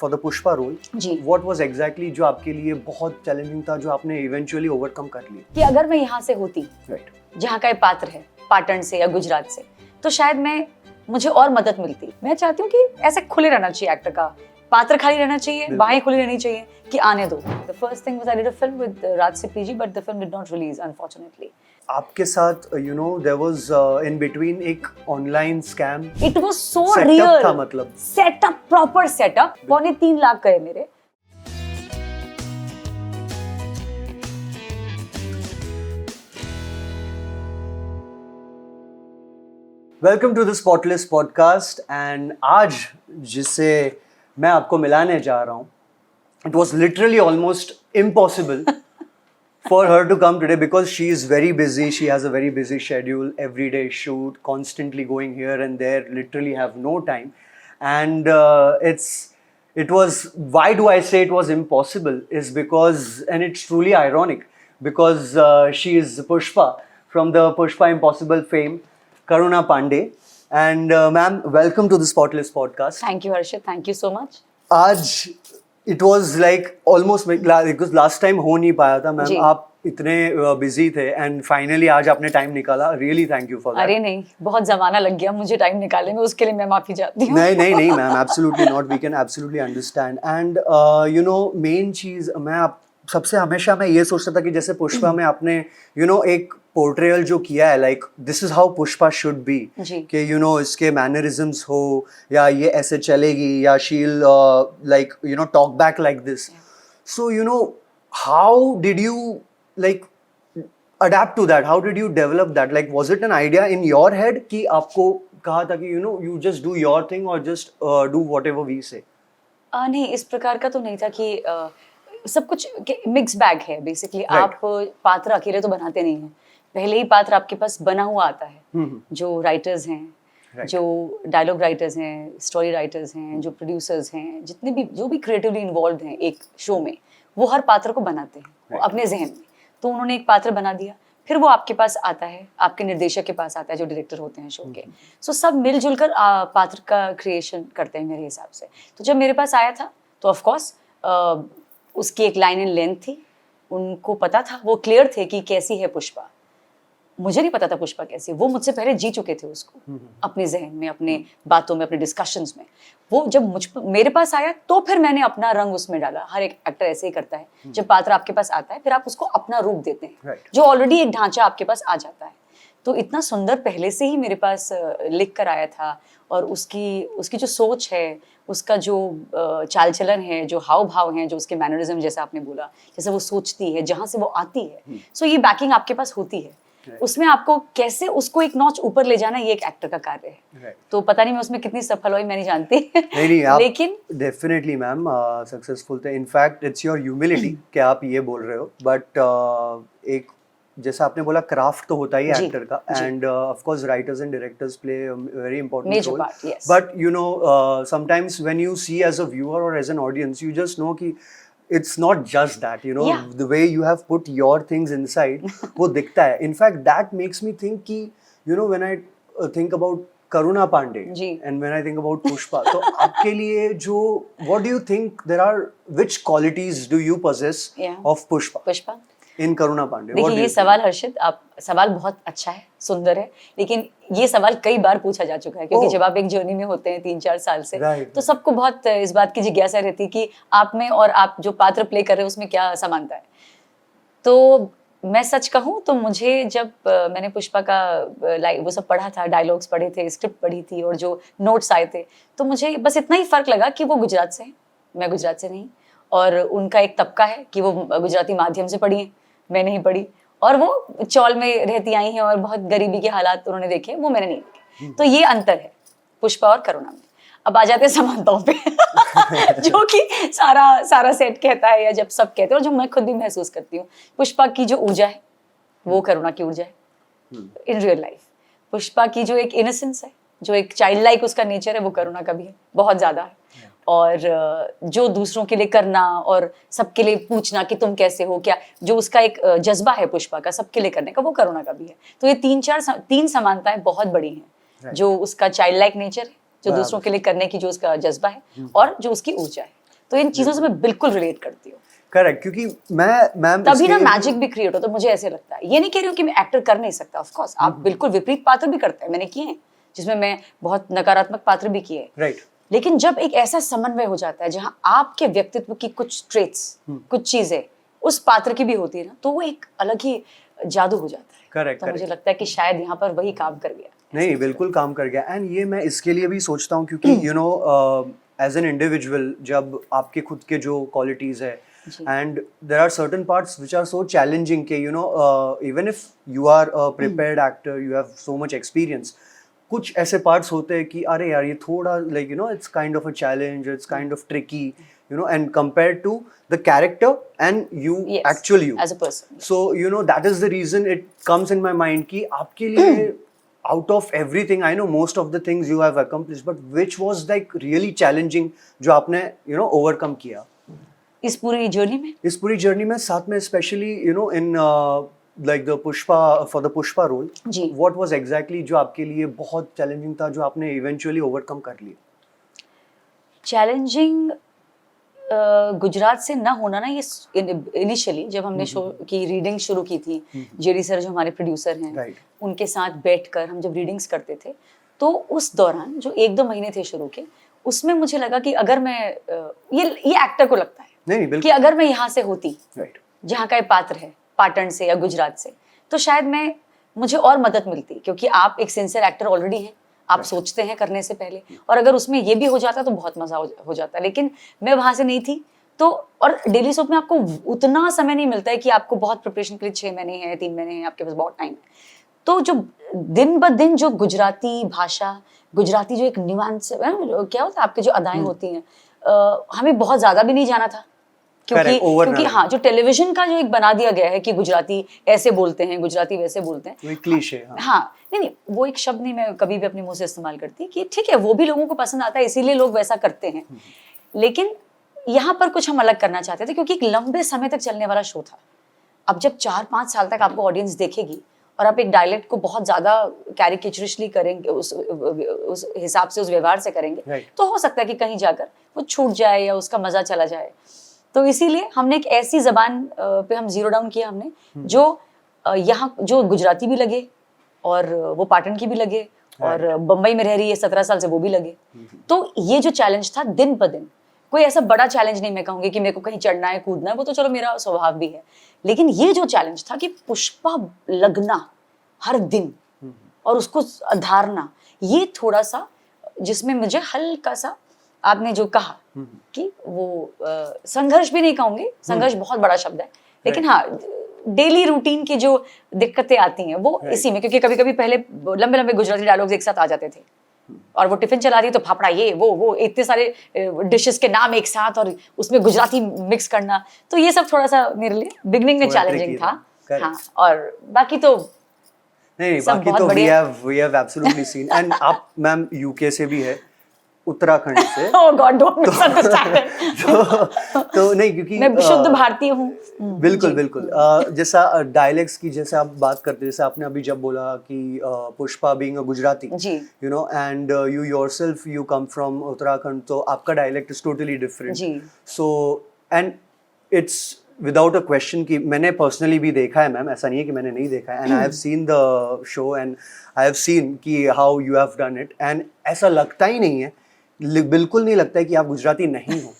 For the Pushpa role ji what was exactly जो आपके लिए बहुत चैलेंजिंग था, जो आपने इवेंचुअली ओवरकम कर लिया? कि अगर मैं यहाँ से होती, राइट, जहाँ का ये पात्र है, पाटन से या गुजरात से, तो शायद मुझे और मदद मिलती। मैं चाहती हूँ कि ऐसे खुले रहना चाहिए एक्टर का, पात्र खाली रहना चाहिए, बाहें खुली रहनी चाहिए कि आने दो। The first thing was I did a film with Raj Sippy but the film did not release unfortunately. आपके साथ देयर वाज इन बिटवीन एक online scam it was so setup real था, मतलब सेटअप, प्रॉपर सेटअप। 3.25 लाख गए मेरे। Welcome to the spotless podcast. And आज जिससे मैं आपको मिलाने जा रहा हूँ, it was literally almost impossible for her to come today because she is very busy. She has a very busy schedule, everyday shoot, constantly going here and there, literally have no time. And it was, why do I say it was impossible is because, and it's truly ironic because she is Pushpa from the Pushpa Impossible fame, Karuna Pandey. And ma'am, welcome to the Spotless podcast. Thank you Harshit, thank you so much. आज it was like almost because last time हो नहीं पाया था ma'am, आप इतने busy थे and finally आज आपने टाइम निकाला, really thank you for that. अरे नहीं, बहुत जमाना लग गया मुझे टाइम निकालने में, उसके लिए मैं माफी चाहती हूँ। नहीं ma'am, absolutely not, we can absolutely understand. And main चीज सबसे हमेशा मैं ये सोचता था कि जैसे पुष्पा में आपने एक पोर्ट्रेयल जो किया है, like this is how Pushpa should be, कि इसके मैनरिज्म्स हो या ये ऐसे चलेगी या शील like talk back like this. So how did you like adapt to that? How did you develop that? Like was it an idea in your head कि आपको कहा था कि you just do your thing or just do whatever we say? नहीं, इस प्रकार का तो नहीं था कि सब कुछ मिक्स बैग है बेसिकली। Right. आप पात्र अकेले तो बनाते नहीं हैं, पहले ही पात्र आपके पास बना हुआ आता है। जो राइटर्स हैं, Right. जो डायलॉग राइटर्स हैं, स्टोरी राइटर्स हैं, जो प्रोड्यूसर्स हैं, जो भी क्रिएटिवली इन्वॉल्व हैं एक शो में, वो हर पात्र को बनाते हैं वो अपने जहन में। तो उन्होंने एक पात्र बना दिया, फिर वो आपके पास आता है, आपके निर्देशक के पास आता है जो डायरेक्टर होते हैं शो के। सो सब मिलजुल कर पात्र का क्रिएशन करते हैं मेरे हिसाब से। तो जब मेरे पास आया था तो ऑफ कोर्स उसकी एक लाइन इन लेंथ थी, उनको पता था, वो क्लियर थे कि कैसी है पुष्पा। मुझे नहीं पता था पुष्पा कैसी, वो मुझसे पहले जी चुके थे उसको अपने जहन में, अपने बातों में, अपने डिस्कशंस में। वो जब मेरे पास आया तो फिर मैंने अपना रंग उसमें डाला। हर एक एक्टर ऐसे ही करता है, जब पात्र आपके पास आता है फिर आप उसको अपना रूप देते हैं, जो ऑलरेडी एक ढांचा आपके पास आ जाता है। तो इतना सुंदर पहले से ही मेरे पास लिख कर आया था, और उसकी जो सोच है, उसका जो चाल चलन है, जो हाव भाव हैं, जो उसके मैनरिज्म, जैसा आपने बोला, जैसे वो सोचती है, जहाँ से वो आती है, सो ये बैकिंग आपके पास होती है। उसमें आपको कैसे उसको एक नॉच ऊपर ले जाना, ये एक एक्टर का कार्य है। तो पता नहीं मैं उसमें कितनी सफल हुई, मैं नहीं जानती। नहीं आप लेकिन डेफिनेटली मैम सक्सेसफुल थे। इनफैक्ट इट्स योर ह्यूमिलिटी कि आप ये बोल रहे हो, बट एक जैसा आपने बोला क्राफ्ट तो होता ही है एक्टर का, and of course writers and directors play a very important role, but sometimes when you see as a viewer और as an audience, you just know कि it's not just that, the way you have put your things inside, वो दिखता है। In fact, that makes me think कि, when I think about Karuna Pandey and when I think about Pushpa, तो आपके लिए जो, what do you think which qualities do you possess of Pushpa in Karuna Pandey? देखिए, ये सवाल हर्षित, सवाल बहुत अच्छा है, सुंदर है, लेकिन ये सवाल कई बार पूछा जा चुका है, क्योंकि जब आप एक जर्नी में होते हैं 3-4 साल से, तो सबको बहुत इस बात की जिज्ञासा रहती है कि आप में और आप जो पात्र प्ले कर रहे हैं उसमें क्या समानता है। तो मैं सच कहूँ तो मुझे जब मैंने पुष्पा का वो सब पढ़ा था, डायलॉग्स पढ़े थे, स्क्रिप्ट पढ़ी थी और जो नोट्स आए थे, तो मुझे बस इतना ही फर्क लगा कि वो गुजरात से हैं, मैं गुजरात से नहीं, और उनका एक तबका है कि वो गुजराती माध्यम से पढ़ी है, मैं नहीं पढ़ी, और वो चौल में रहती आई हैं और बहुत गरीबी के हालात उन्होंने देखे, वो मैंने नहीं देखे। तो ये अंतर है पुष्पा और करुणा में। अब आ जाते हैं समानताओं पे जो कि सारा सेट कहता है, या जब सब कहते हैं, और जो मैं खुद भी महसूस करती हूँ। पुष्पा की जो ऊर्जा है वो करुणा की ऊर्जा है इन रियल लाइफ। पुष्पा की जो एक इनोसेंस है, जो एक चाइल्ड लाइक उसका नेचर है, वो करुणा का भी है, बहुत ज्यादा है। और जो दूसरों के लिए करना और सबके लिए पूछना कि तुम कैसे हो, क्या, जो उसका एक जज्बा है पुष्पा का सबके लिए करने का, वो करुणा का भी है। तो ये तीन समानताएं बहुत बड़ी हैं, जो उसका चाइल्ड लाइक नेचर है, जो दूसरों के लिए करने की जो उसका जज्बा है, और जो उसकी ऊर्जा है। तो इन चीजों से मैं बिल्कुल रिलेट करती हूँ। करेक्ट, क्योंकि मैम तभी ना मैजिक भी क्रिएट होता है, मुझे ऐसे लगता है। ये नहीं कह रही हूँ कि मैं एक्टर कर नहीं सकता, ऑफ कोर्स आप बिल्कुल विपरीत पात्र भी करते हैं, मैंने किए हैं जिसमें मैं बहुत नकारात्मक पात्र भी किए हैं। राइट। लेकिन जब एक ऐसा समन्वय हो जाता है जहां आपके व्यक्तित्व की कुछ ट्रेट्स, कुछ चीजें उस पात्र की भी होती है ना, तो वो एक अलग ही जादू हो जाता है। करेक्ट, तो मुझे लगता है कि शायद यहाँ पर वही काम कर गया। नहीं, बिल्कुल काम कर गया। एंड ये मैं इसके लिए भी सोचता हूँ क्योंकि you know as an individual जब आपके खुद के जो क्वालिटीज है and there are certain parts which are so challenging के you know even if you are a prepared actor, you have so much experience, कुछ ऐसे पार्ट्स होते हैं कि अरे यार ये थोड़ा like you know it's kind of a challenge, it's kind of tricky, you know, and compared to the character and you, Yes, actual you as a person. So you know that is the reason it comes in my mind कि आपके लिए out of everything, I know most of the things you have accomplished, but which was like really challenging जो आपने you know overcome किया इस पूरी journey में? इस पूरी जर्नी में, साथ में especially you know in like the Pushpa, for the Pushpa role ji. what was exactly जो आपके लिए बहुत challenging था जो आपने eventually overcome कर लिया? चैलेंजिंग गुजरात से ना होना ना, ये इनिशियली जब हमने शो की रीडिंग शुरू की थी, जेडी सर जो हमारे प्रोड्यूसर हैं, Right. उनके साथ बैठकर हम जब रीडिंग्स करते थे, तो उस दौरान जो 1-2 महीने थे शुरू के, उसमें मुझे लगा कि अगर मैं ये एक्टर को लगता है नहीं, कि बिल्कुल अगर मैं यहाँ से होती, राइट, जहाँ का ये पात्र है, पाटन से या गुजरात से, तो शायद मुझे और मदद मिलती, क्योंकि आप एक सिंसियर एक्टर ऑलरेडी हैं, आप सोचते हैं करने से पहले, और अगर उसमें ये भी हो जाता तो बहुत मजा हो जाता। लेकिन मैं वहां से नहीं थी, तो और डेली सोप में आपको उतना समय नहीं मिलता है कि आपको बहुत प्रिपरेशन के लिए 6 महीने हैं, 3 महीने हैं, आपके पास बहुत टाइम है। तो जो दिन ब दिन जो गुजराती भाषा, गुजराती जो एक न्यूआंस क्या होता है, आपके जो अदाएं होती हैं, हमें बहुत ज्यादा भी नहीं जाना था, क्योंकि हाँ, जो टेलीविजन का जो एक बना दिया गया है कि गुजराती ऐसे बोलते हैं, गुजराती वैसे बोलते हैं, क्लीशे। हाँ, नहीं, वो एक शब्द नहीं मैं कभी भी अपने मुंह से इस्तेमाल करती कि ठीक है, वो भी लोगों को पसंद आता है, इसीलिए लोग वैसा करते हैं। लेकिन यहाँ पर कुछ हम अलग करना चाहते थे, क्योंकि एक लंबे समय तक चलने वाला शो था। अब जब 4-5 साल तक आपको ऑडियंस देखेगी और आप एक डायलेक्ट को बहुत ज्यादा कैरिकेचरिशली करेंगे, उस हिसाब से, उस व्यवहार से करेंगे, तो हो सकता है कि कहीं जाकर वो छूट जाए या उसका मजा चला जाए। तो इसीलिए हमने एक ऐसी जबान पे हम जीरो डाउन किया हमने, जो यहाँ जो गुजराती भी लगे और वो पाटन की भी लगे, और बम्बई में रह रही है 17 साल से, वो भी लगे। तो ये जो चैलेंज था दिन ब दिन, कोई ऐसा बड़ा चैलेंज नहीं मैं कहूंगी कि मेरे को कहीं चढ़ना है, कूदना है, वो तो चलो मेरा स्वभाव भी है। लेकिन ये जो चैलेंज था कि पुष्पा लगना हर दिन और उसको धारना, ये थोड़ा सा, जिसमें मुझे हल्का सा, आपने जो कहा कि वो संघर्ष भी नहीं कहूंगी, संघर्ष बहुत बड़ा शब्द है, लेकिन हाँ, डेली रूटीन की जो दिक्कतें आती हैं वो इसी में, क्योंकि कभी कभी पहले लंबे लंबे गुजराती डायलॉग्स एक साथ आ जाते थे, और वो टिफिन चला रही तो फाफड़ा, ये वो इतने सारे डिशेस के नाम एक साथ, और उसमें गुजराती मिक्स करना, तो ये सब थोड़ा सा मेरे लिए बिगनिंग में चैलेंजिंग था। हाँ, और बाकी तो नहीं, बाकी तो we have absolutely seen, and आप मैम यूके से भी है, उत्तराखंड से। Oh God, don't misunderstand. तो नहीं, क्योंकि मैं शुद्ध भारतीय हूँ। बिल्कुल बिल्कुल। जैसा डायलेक्ट्स की जैसे आप बात करते, जैसे आपने अभी जब बोला कि Pushpa being a Gujarati, you know, and you yourself you come from Uttarakhand, तो आपका dialect is totally different. So and it's without a question कि मैंने पर्सनली भी देखा है मैम, ऐसा नहीं है कि मैंने नहीं देखा है, and I have seen the show and I have seen कि how you have done it, and ऐसा लगता ही नहीं है, बिल्कुल नहीं लगता है कि आप गुजराती नहीं हो,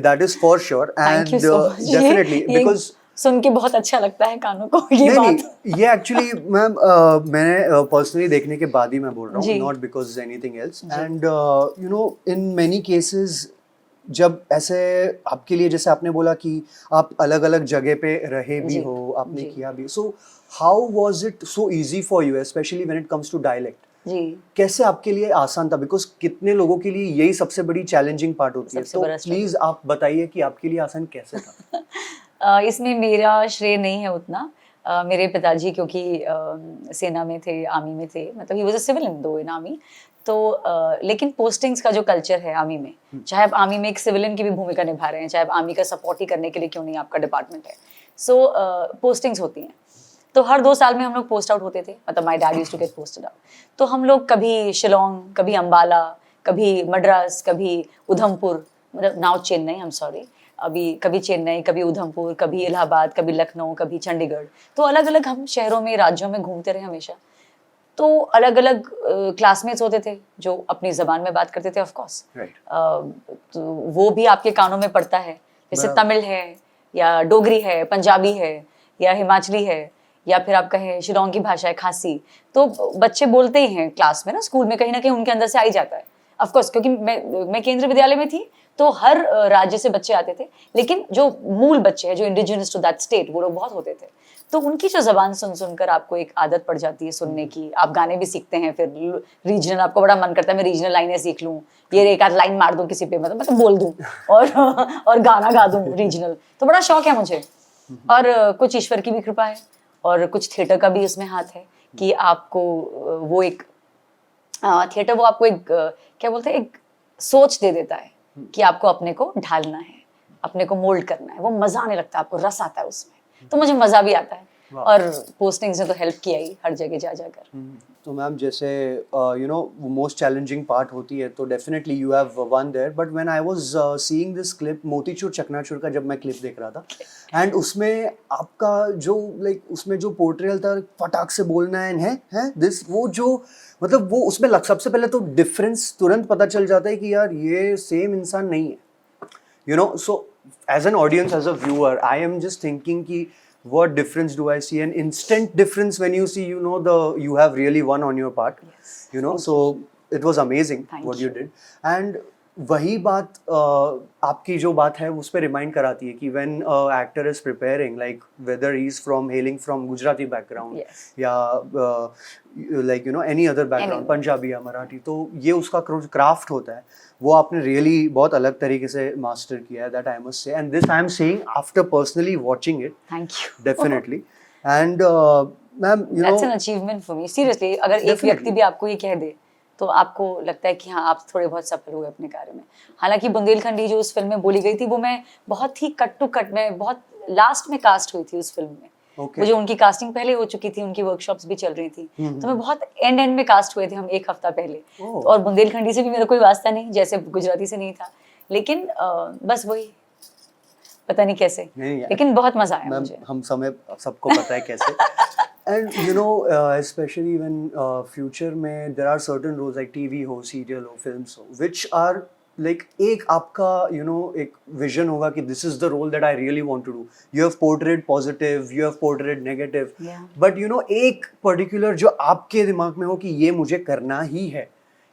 that is for sure, and definitely because सुन के बहुत अच्छा लगता है कानों को ये बात। नहीं, ये एक्चुअली मैम मैंने पर्सनली देखने के बाद ही मैं बोल रहा हूँ, not because anything else, and you know in many cases जब ऐसे आपके लिए, जैसे आपने बोला कि आप अलग अलग जगह पे रहे भी हो, आपने किया भी, so how was it so easy for you, especially when it comes to dialect? जी, कैसे आपके लिए आसान था? बिकॉज कितने लोगों के लिए यही सबसे बड़ी चैलेंजिंग पार्ट होती है, तो प्लीज आप बताइए कि आपके लिए आसान कैसे था? इसमें मेरा श्रेय नहीं है उतना। मेरे पिताजी क्योंकि सेना में थे, आर्मी में थे, मतलब ही वाज अ सिविलियन दो इन आर्मी, तो लेकिन पोस्टिंग्स का जो कल्चर है आर्मी में, चाहे आप आर्मी में एक सिविलियन की भी भूमिका निभा रहे हैं, चाहे आप आर्मी का सपोर्ट ही करने के लिए क्यों नहीं आपका डिपार्टमेंट है, सो पोस्टिंग्स होती हैं। तो हर 2 साल में हम लोग पोस्ट आउट होते थे, मतलब my dad used to get posted out. तो हम लोग कभी शिलोंग, कभी अंबाला, कभी मद्रास, कभी उधमपुर, मतलब now Chennai, I am sorry, अभी कभी चेन्नई, कभी उधमपुर, कभी इलाहाबाद, कभी लखनऊ, कभी चंडीगढ़, तो अलग अलग हम शहरों में, राज्यों में घूमते रहे हमेशा। तो अलग अलग क्लासमेट्स होते थे जो अपनी जबान में बात करते थे, ऑफ कोर्स तो वो भी आपके कानों में पड़ता है, जैसे तमिल है या डोगरी है, पंजाबी है या हिमाचली है, या फिर आप कहें शिलोंग की भाषा है खासी, तो बच्चे बोलते ही हैं क्लास में ना, स्कूल में कहीं ना कहीं उनके अंदर से आ ही जाता है, ऑफ कोर्स, क्योंकि मैं केंद्रीय विद्यालय में थी, तो हर राज्य से बच्चे आते थे, लेकिन जो मूल बच्चे हैं, जो इंडिजिनस टू दैट स्टेट, वो लोग बहुत होते थे, तो उनकी जो जबान सुन सुनकर आपको एक आदत पड़ जाती है सुनने की, आप गाने भी सीखते हैं, फिर रीजनल आपको बड़ा मन करता है मैं रीजनल लाइनें सीख लूं, ये एक आध लाइन मार दूं किसी पे, मतलब बोल दूं और गाना गा दूं रीजनल, तो बड़ा शौक है मुझे। और कुछ ईश्वर की भी कृपा है और कुछ थिएटर का भी इसमें हाथ है कि आपको वो एक थिएटर वो आपको एक क्या बोलते हैं, एक सोच दे देता है कि आपको अपने को ढालना है, अपने को मोल्ड करना है, वो मजा आने लगता है, आपको रस आता है उसमें, तो मुझे मजा भी आता है। और पोस्टिंग्स ने तो हेल्प किया ही हर जगह जा जाकर। तो मैम जैसे you know most challenging part होती है, तो definitely you have one there, but when I was seeing this clip, Motichoor Chaknachoor का जब मैं क्लिप देख रहा था, एंड उसमें आपका जो लाइक उसमें जो पोर्ट्रेयल था, फटाक से बोलना है दिस, वो जो मतलब वो उसमें सबसे पहले तो डिफरेंस तुरंत पता चल जाता है कि यार ये सेम इंसान नहीं है, you know. So as an audience, as a viewer, I am just thinking ki what difference do I see, an instant difference when you see, you know, you have really won on your part, Yes. you know. So it was amazing what you did. And वही बात आपकी जो बात है उस पर remind कराती है कि when actor is preparing, like whether he is from hailing from Gujarati background, Yes. या like you know any other background, Punjabi या मराठी, तो ये उसका क्राफ्ट होता है, वो आपने रियली बहुत अलग तरीके से मास्टर किया है, that I must say, and this I am saying after personally watching it, thank you, definitely. And ma'am you know that's an achievement for me, seriously, अगर एक व्यक्ति भी आपको ये कह दे तो आपको लगता है कि हाँ आप थोड़े बहुत सफल हुए अपने कार्य में। हालांकि बुंदेलखंडी जो उस फिल्म में बोली गई थी, वो मैं बहुत ही कट टू कट में बहुत लास्ट में कास्ट हुई थी उस फिल्म में। मुझे उनकी कास्टिंग पहले हो चुकी थी, उनकी वर्कशॉप्स भी चल रही थी, तो मैं बहुत एंड में कास्ट हुए थे हम एक हफ्ता पहले। और बुंदेलखंडी से भी मेरा कोई वास्ता नहीं, जैसे गुजराती से नहीं था, लेकिन बस वही पता नहीं कैसे, लेकिन बहुत मजा आया मुझे। हम समय सबको पता है कैसे। And you know, especially when future में there are certain roles like TV हो, serial हो, films हो, which are like एक आपका you know एक vision होगा कि this is the role that I really want to do. You have portrayed positive, you have portrayed negative, but you know एक particular जो आपके दिमाग में हो कि ये मुझे करना ही है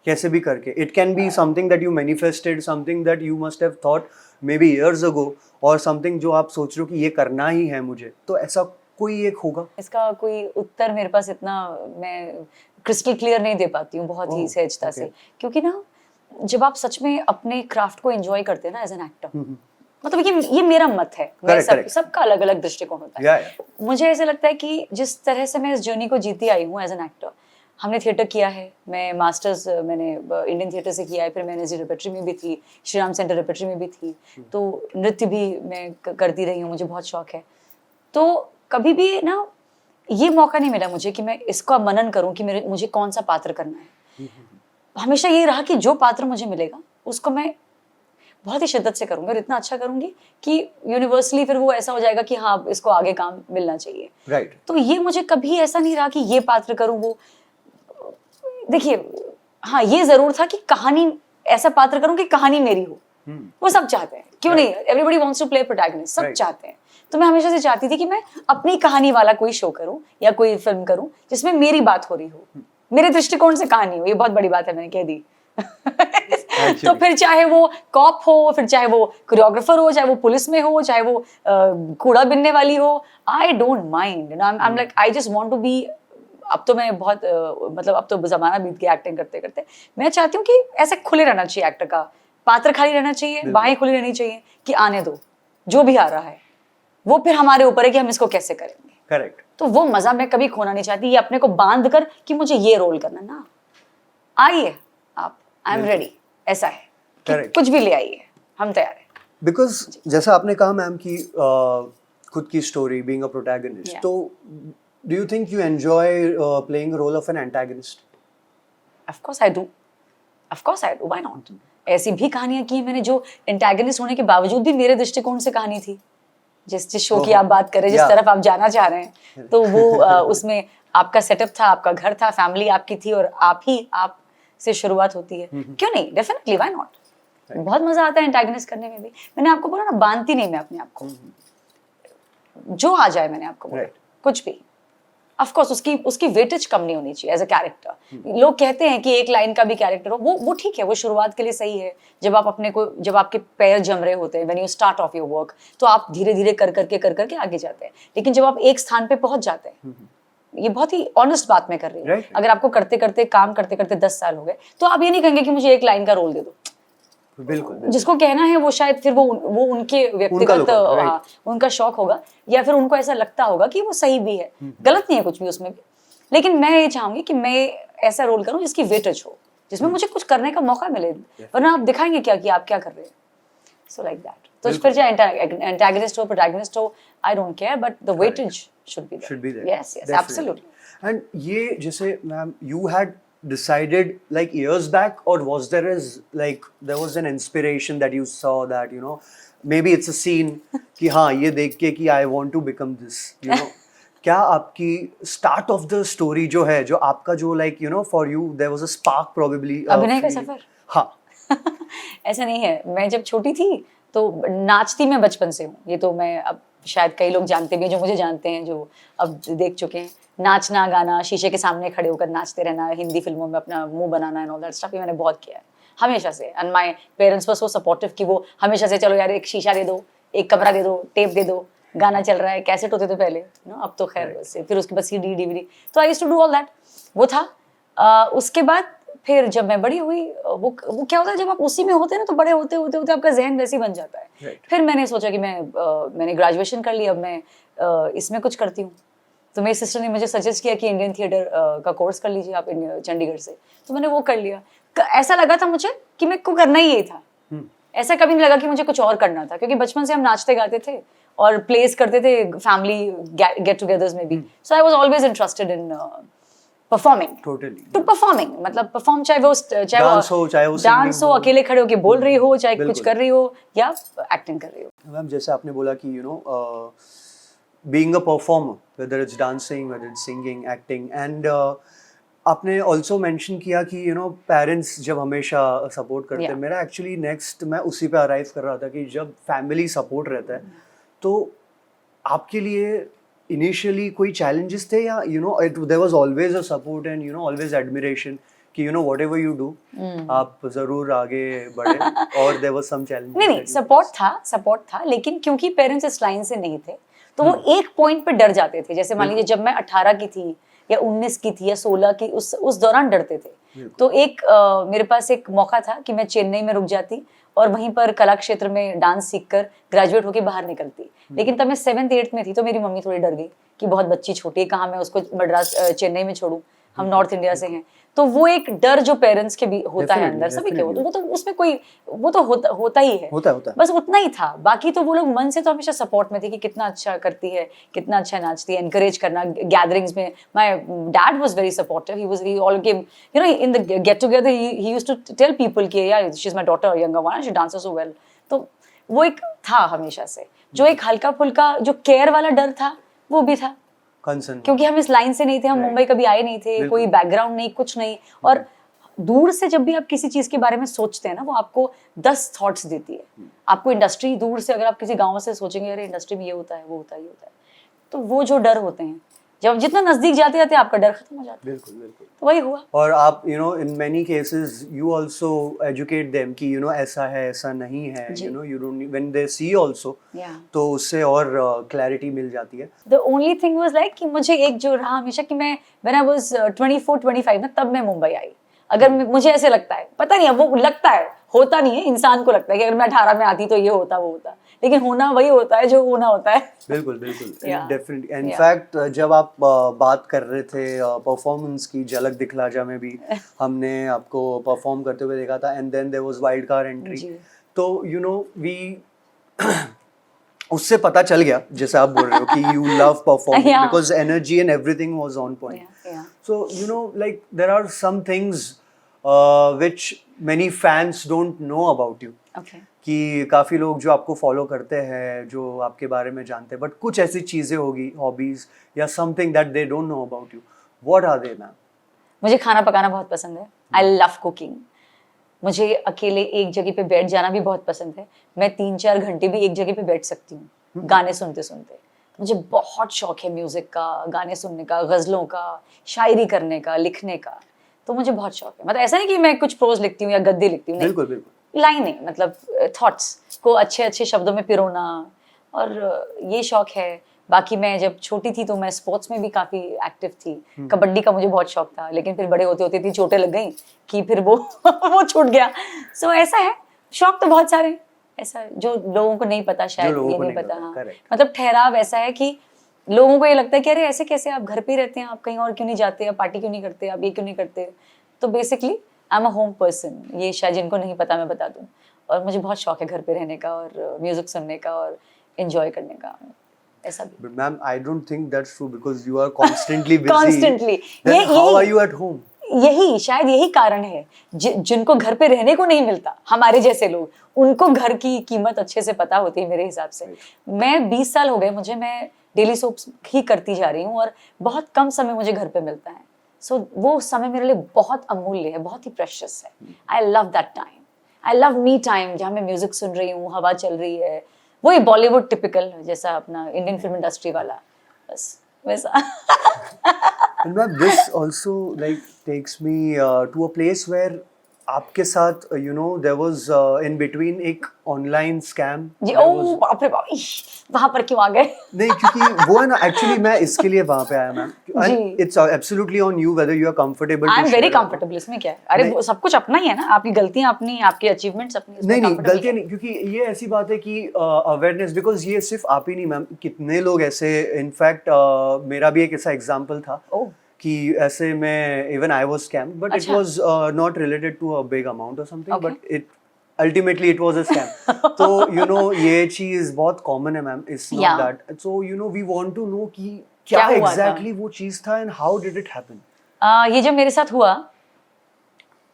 कैसे भी करके. It can be something that you manifested, something that you must have thought maybe years ago, or something जो आप सोच रहे हो कि ये करना ही है मुझे. तो ऐसा कोई एक होगा? इसका कोई उत्तर मेरे पास इतना मैं क्रिस्टल क्लियर नहीं दे पाती हूँ, बहुत ही सहजता से, क्योंकि ना जब आप सच में अपने क्राफ्ट को एंजॉय करते हैं ना एज एन एक्टर, मतलब ये मेरा मत है, सबका अलग अलग दृष्टिकोण होता है। मुझे ऐसा लगता है कि जिस तरह से मैं इस जर्नी को जीती आई हूँ एज एन एक्टर, हमने थिएटर किया है, मैं मास्टर्स मैंने इंडियन थिएटर से किया है, फिर मैंने जी रेपेट्री में भी थी, श्री राम सेंटर रेपेट्री में भी थी, तो नृत्य भी मैं करती रही हूँ, मुझे बहुत शौक है। तो कभी भी ना ये मौका नहीं मिला मुझे कि मैं इसका मनन करूं कि मुझे कौन सा पात्र करना है। हमेशा ये रहा कि जो पात्र मुझे मिलेगा उसको मैं बहुत ही शिद्दत से करूंगी और इतना अच्छा करूंगी कि यूनिवर्सली फिर वो ऐसा हो जाएगा कि हाँ इसको आगे काम मिलना चाहिए। राइट। तो ये मुझे कभी ऐसा नहीं रहा कि ये पात्र करूं, वो देखिए हाँ ये जरूर था कि कहानी, ऐसा पात्र करूं कि कहानी मेरी हो, वो सब चाहते हैं, क्यों नहीं, everybody wants to play protagonist, सब चाहते हैं। तो मैं हमेशा से चाहती थी कि मैं अपनी कहानी वाला कोई शो करूं या कोई फिल्म करूं जिसमें मेरी बात हो रही हो, मेरे दृष्टिकोण से कहानी हो। ये बहुत बड़ी बात है, मैंने कह दी। तो फिर चाहे वो कॉप हो, फिर चाहे वो कोरियोग्राफर हो, चाहे वो पुलिस में हो, चाहे वो कूड़ा बिनने वाली हो, I don't mind, I am like I just want to be. अब तो मैं बहुत मतलब अब तो जमाना बीत गया एक्टिंग करते करते, मैं चाहती हूँ कि ऐसे खुले रहना चाहिए एक्टर का, पात्र खाली रहना चाहिए, बाहें खुली रहनी चाहिए कि आने दो, जो भी आ रहा है वो फिर हमारे ऊपर है कि हम इसको कैसे करेंगे। करेक्ट। तो वो मजा मैं कभी खोना नहीं चाहती, ये अपने को बांध कर कि मुझे ये रोल करना ना, आइए आप, आई एम रेडी, ऐसा है कि कुछ भी ले आइए, हम तैयार हैं। बिकॉज जैसा आपने कहा मैम कि खुद की स्टोरी, बीइंग अ प्रोटैगनिस्ट, तो do you think you enjoy playing role of an antagonist? Of course I do, why not. ऐसी भी कहानियां की हैं मैंने जो एंटागनिस्ट होने के बावजूद भी मेरे दृष्टिकोण से कहानी थी। जिस शो की आप बात कर रहे हैं, जिस तरफ आप जाना चाह रहे हैं, तो वो उसमें आपका सेटअप था, आपका घर था, फैमिली आपकी थी और आप से शुरुआत होती है। क्यों नहीं, डेफिनेटली, व्हाई नॉट। बहुत मजा आता है एंटागनिस्ट करने में भी। मैंने आपको बोला ना, बांधती नहीं मैं अपने आप को, जो आ जाए, मैंने आपको बोला कुछ भी। ऑफ कोर्स उसकी वेटेज कम नहीं होनी चाहिए एज अ कैरेक्टर। लोग कहते हैं कि एक लाइन का भी कैरेक्टर हो, वो ठीक है, वो शुरुआत के लिए सही है। जब आपके पैर जम रहे होते हैं, when you start of your work, तो आप धीरे धीरे कर करके आगे जाते हैं। लेकिन जब आप एक स्थान पे पहुंच जाते हैं, ये बहुत ही ऑनेस्ट बात मैं कर रही हूँ, अगर आपको काम करते करते 10 साल हो गए, तो आप ये नहीं कहेंगे कि मुझे एक लाइन का रोल दे दो। बिल्कुल। जिसको कहना है वो शायद फिर वो उनके व्यक्तिगत उनका शौक होगा, या फिर उनको ऐसा लगता होगा कि वो सही भी है। गलत नहीं है कुछ भी उसमें भी, लेकिन मैं ये चाहूंगी कि मैं ऐसा रोल करूं जिसकी वेटेज हो, जिसमें मुझे कुछ करने का मौका मिले, वरना आप दिखाएंगे क्या कि आप क्या कर रहे हैं। So like that. तो फिर चाहे एंटागनिस्ट हो, प्रोटैगनिस्ट हो, I don't care, but the weightage should be there. Yes, absolutely. And ये जैसे ma'am, you had decided like years back, or was there was an inspiration that you saw that maybe it's a scene कि हाँ ये देख के कि I want to become this, क्या आपकी start of the story जो है, जो आपका जो for you there was a spark probably अभिनय का सफर? हाँ। ऐसा नहीं है, मैं जब छोटी थी तो नाचती मैं बचपन से हूँ। ये तो मैं, अब शायद कई लोग जानते भी हैं, जो मुझे जानते हैं, जो अब देख चुके हैं। नाचना गाना, शीशे के सामने खड़े होकर नाचते रहना, हिंदी फिल्मों में अपना मुंह बनाना एंड ऑल दैट स्टफ, ये मैंने बहुत किया है हमेशा से। And my parents were so supportive कि वो हमेशा से, चलो यार एक शीशा दे दो, एक कमरा दे दो, टेप दे दो, गाना चल रहा है, कैसेट होते थे पहले, अब तो खैर वैसे, फिर उसके बाद CD DVD, तो I used to do all that, वो था। उसके बाद फिर जब मैं बड़ी हुई, वो क्या होता है, जब आप उसी में होते हैं ना, तो बड़े होते होते आपका जहन वैसे ही बन जाता है। फिर मैंने सोचा कि मैंने ग्रेजुएशन कर ली, अब मैं इसमें कुछ करती हूँ। तो मेरी सिस्टर ने मुझे सजेस्ट किया कि इंडियन थिएटर का कोर्स कर लीजिए आप चंडीगढ़ से, तो मैंने वो कर लिया। ऐसा लगा था मुझे कि मेरे को करना ही यही था। ऐसा कभी नहीं लगा कि मुझे कुछ और करना था, क्योंकि बचपन से हम नाचते गाते थे और प्लेस करते थे फैमिली गेट टुगेदर्स में भी। So I was always interested in performing, to performing, मतलब परफॉर्म, चाहे वो डांस हो, अकेले खड़े होके बोल रही हो, चाहे कुछ कर रही हो, या एक्टिंग कर रही हो। मैम जैसे आपने बोला कि being a performer, whether it's dancing, whether it's singing, acting, and आपने also mention किया कि parents जब हमेशा support करते हैं। मेरा actually next, मैं उसी पे arrive कर रहा था कि जब family support रहता है, तो आपके लिए initially कोई challenges थे, या there was always a support and always admiration कि whatever you do आप जरूर आगे बढ़े, और there was some challenges? नहीं, सपोर्ट था, लेकिन क्योंकि पेरेंट्स इस लाइन से नहीं थे, तो वो एक पॉइंट पे डर जाते थे। जैसे मान लीजिए जब मैं 18 की थी या 19 की थी या 16 की, उस दौरान डरते थे। तो मेरे पास एक मौका था कि मैं चेन्नई में रुक जाती और वहीं पर कला क्षेत्र में डांस सीखकर ग्रेजुएट होकर बाहर निकलती। लेकिन तब मैं 7th 8th में थी, तो मेरी मम्मी थोड़ी डर गई कि बहुत बच्ची छोटी है, कहाँ मैं उसको चेन्नई में छोड़ूं, हम नॉर्थ इंडिया से हैं। तो वो एक डर जो पेरेंट्स के भी होता है अंदर, सभी के, वो तो उसमें कोई, वो तो होता ही है, होता। बस उतना ही था। बाकी तो वो लोग मन से तो हमेशा सपोर्ट में थे कि कितना अच्छा करती है, कितना अच्छा नाचती है, एनकरेज करना गैदरिंग्स में। My dad was very supportive, he all game in the get together, he used to tell people कि यार she is my daughter, younger one, she dances so well. तो वो एक था हमेशा से, जो एक हल्का फुल्का जो केयर वाला डर था, वो भी था। क्योंकि हम इस लाइन से नहीं थे, हम मुंबई कभी आए नहीं थे, कोई बैकग्राउंड नहीं, कुछ नहीं। और दूर से जब भी आप किसी चीज के बारे में सोचते हैं ना, वो आपको 10 थॉट्स देती है। आपको इंडस्ट्री दूर से, अगर आप किसी गांव से सोचेंगे अरे इंडस्ट्री में ये होता है, वो होता है, ये होता है, तो वो जो डर होते हैं, जब जितना नजदीक जाते जाते आपका डर खत्म हो जाता है। बिल्कुल। तो वही हुआ। और आप in many cases you also educate them कि ऐसा है, ऐसा नहीं है, you don't, when they see also, तो उससे और क्लैरिटी मिल जाती है। The only thing was like कि मुझे एक जो रहा हमेशा कि मैं व्हेन आई वाज 24-25 ना, तब मैं मुंबई आई। अगर मुझे ऐसे लगता है, पता नहीं, वो लगता है, होता नहीं है, इंसान को लगता है कि अगर मैं 18 में आती तो ये होता, वो होता, लेकिन होना वही होता है जो होना होता है। बिल्कुल डेफिनेटली। इनफैक्ट जब आप बात कर रहे थे परफॉर्मेंस की, झलक दिखला जा में भी हमने आपको परफॉर्म करते हुए देखा था, and then there was wild card entry. तो वी उससे पता चल गया, जैसे आप बोल रहे हो कि you love performing because energy and everything was on point. So like there are some things which many fans don't know about you. Okay. कि काफ़ी लोग जो आपको फॉलो करते हैं, जो आपके बारे में जानते हैं, बट कुछ ऐसी चीज़ें होगी, हॉबीज़ या something that they don't know about you. What are they ma'am? मुझे खाना पकाना बहुत पसंद है. I love cooking. मुझे अकेले एक जगह पे बैठ जाना भी बहुत पसंद है. मैं 3-4 घंटे भी एक जगह पे बैठ सकती हूँ गाने सुनते सुनते. मुझे बहुत शौक है म्यूजिक का, गाने सुनने का, गजलों का, शायरी करने का, लिखने का. तो मुझे बहुत शौक है. मतलब ऐसा नहीं कि मैं कुछ प्रोज लिखती हूँ या गद्दी लिखती हूँ. बिल्कुल बिल्कुल. लाइनें, मतलब थॉट्स को अच्छे अच्छे शब्दों में पिरोना, और ये शौक है. बाकी मैं जब छोटी थी तो मैं स्पोर्ट्स में भी काफी एक्टिव थी. कबड्डी का मुझे बहुत शौक था, लेकिन फिर बड़े होते होते इतनी चोटें लग गई कि फिर वो वो छूट गया. सो ऐसा है, शौक तो बहुत सारे हैं. ऐसा जो लोगों को नहीं पता, शायद ये नहीं पता. हाँ, मतलब ठहराव ऐसा है कि लोगों को ये लगता है कि अरे ऐसे कैसे, आप घर पे ही रहते हैं, आप कहीं और क्यों नहीं जाते, आप पार्टी क्यों नहीं करते, आप ये क्यों नहीं करते. तो basically I am a home person. ये शायद जिनको नहीं पता मैं बता दूं. और मुझे बहुत शौक है घर पे रहने का और म्यूजिक सुनने का और एंजॉय करने का. ऐसा भी. But ma'am, I don't think that's true because you are constantly busy. Constantly. Then how are you at home? यही शायद यही कारण है. जिनको घर पे रहने को नहीं मिलता, हमारे जैसे लोग, उनको घर की कीमत अच्छे से पता होती है मेरे हिसाब से. मैं 20 साल हो गए मुझे, मैं डेली सोप्स ही करती जा रही हूँ और बहुत कम समय मुझे घर पे मिलता है. सो वो समय मेरे लिए बहुत अमूल्य है, बहुत ही प्रेशियस है. I love that time. I love me time, जहाँ मैं म्यूजिक सुन रही हूँ, हवा चल रही है, वही बॉलीवुड टिपिकल जैसा अपना इंडियन फिल्म इंडस्ट्री वाला, बस वैसा. And ma'am, this also like takes me to a place where आपके साथ there was in between एक online scam. जी. ओ बाप रे बाप, वहाँ पर क्यों आ गए? नहीं, क्योंकि वो है ना, एक्चुअली मैं इसके लिए वहाँ पे आया ma'am. It's absolutely on you whether you are comfortable. I am very comfortable. इसमें क्या है? अरे वो सब कुछ अपना ही है ना. आपकी गलतियाँ अपनी, आपके अचीवमेंट्स अपनी. नहीं गलतियाँ नहीं, क्योंकि ये ऐसी बात है कि अवेयरनेस, बिकॉज ये सिर्फ आप ही नहीं मैम, कितने लोग ऐसे, इनफैक्ट मेरा भी एक ऐसा एग्जाम्पल था कि ऐसे मैं even I was scam, but it was not related to a big amount और something, but it ultimately it was a scam. तो ये चीज बहुत कॉमन है ma'am. It's not that. So we want to know कि क्या exactly वो चीज था and how did it happen. ये जब मेरे साथ हुआ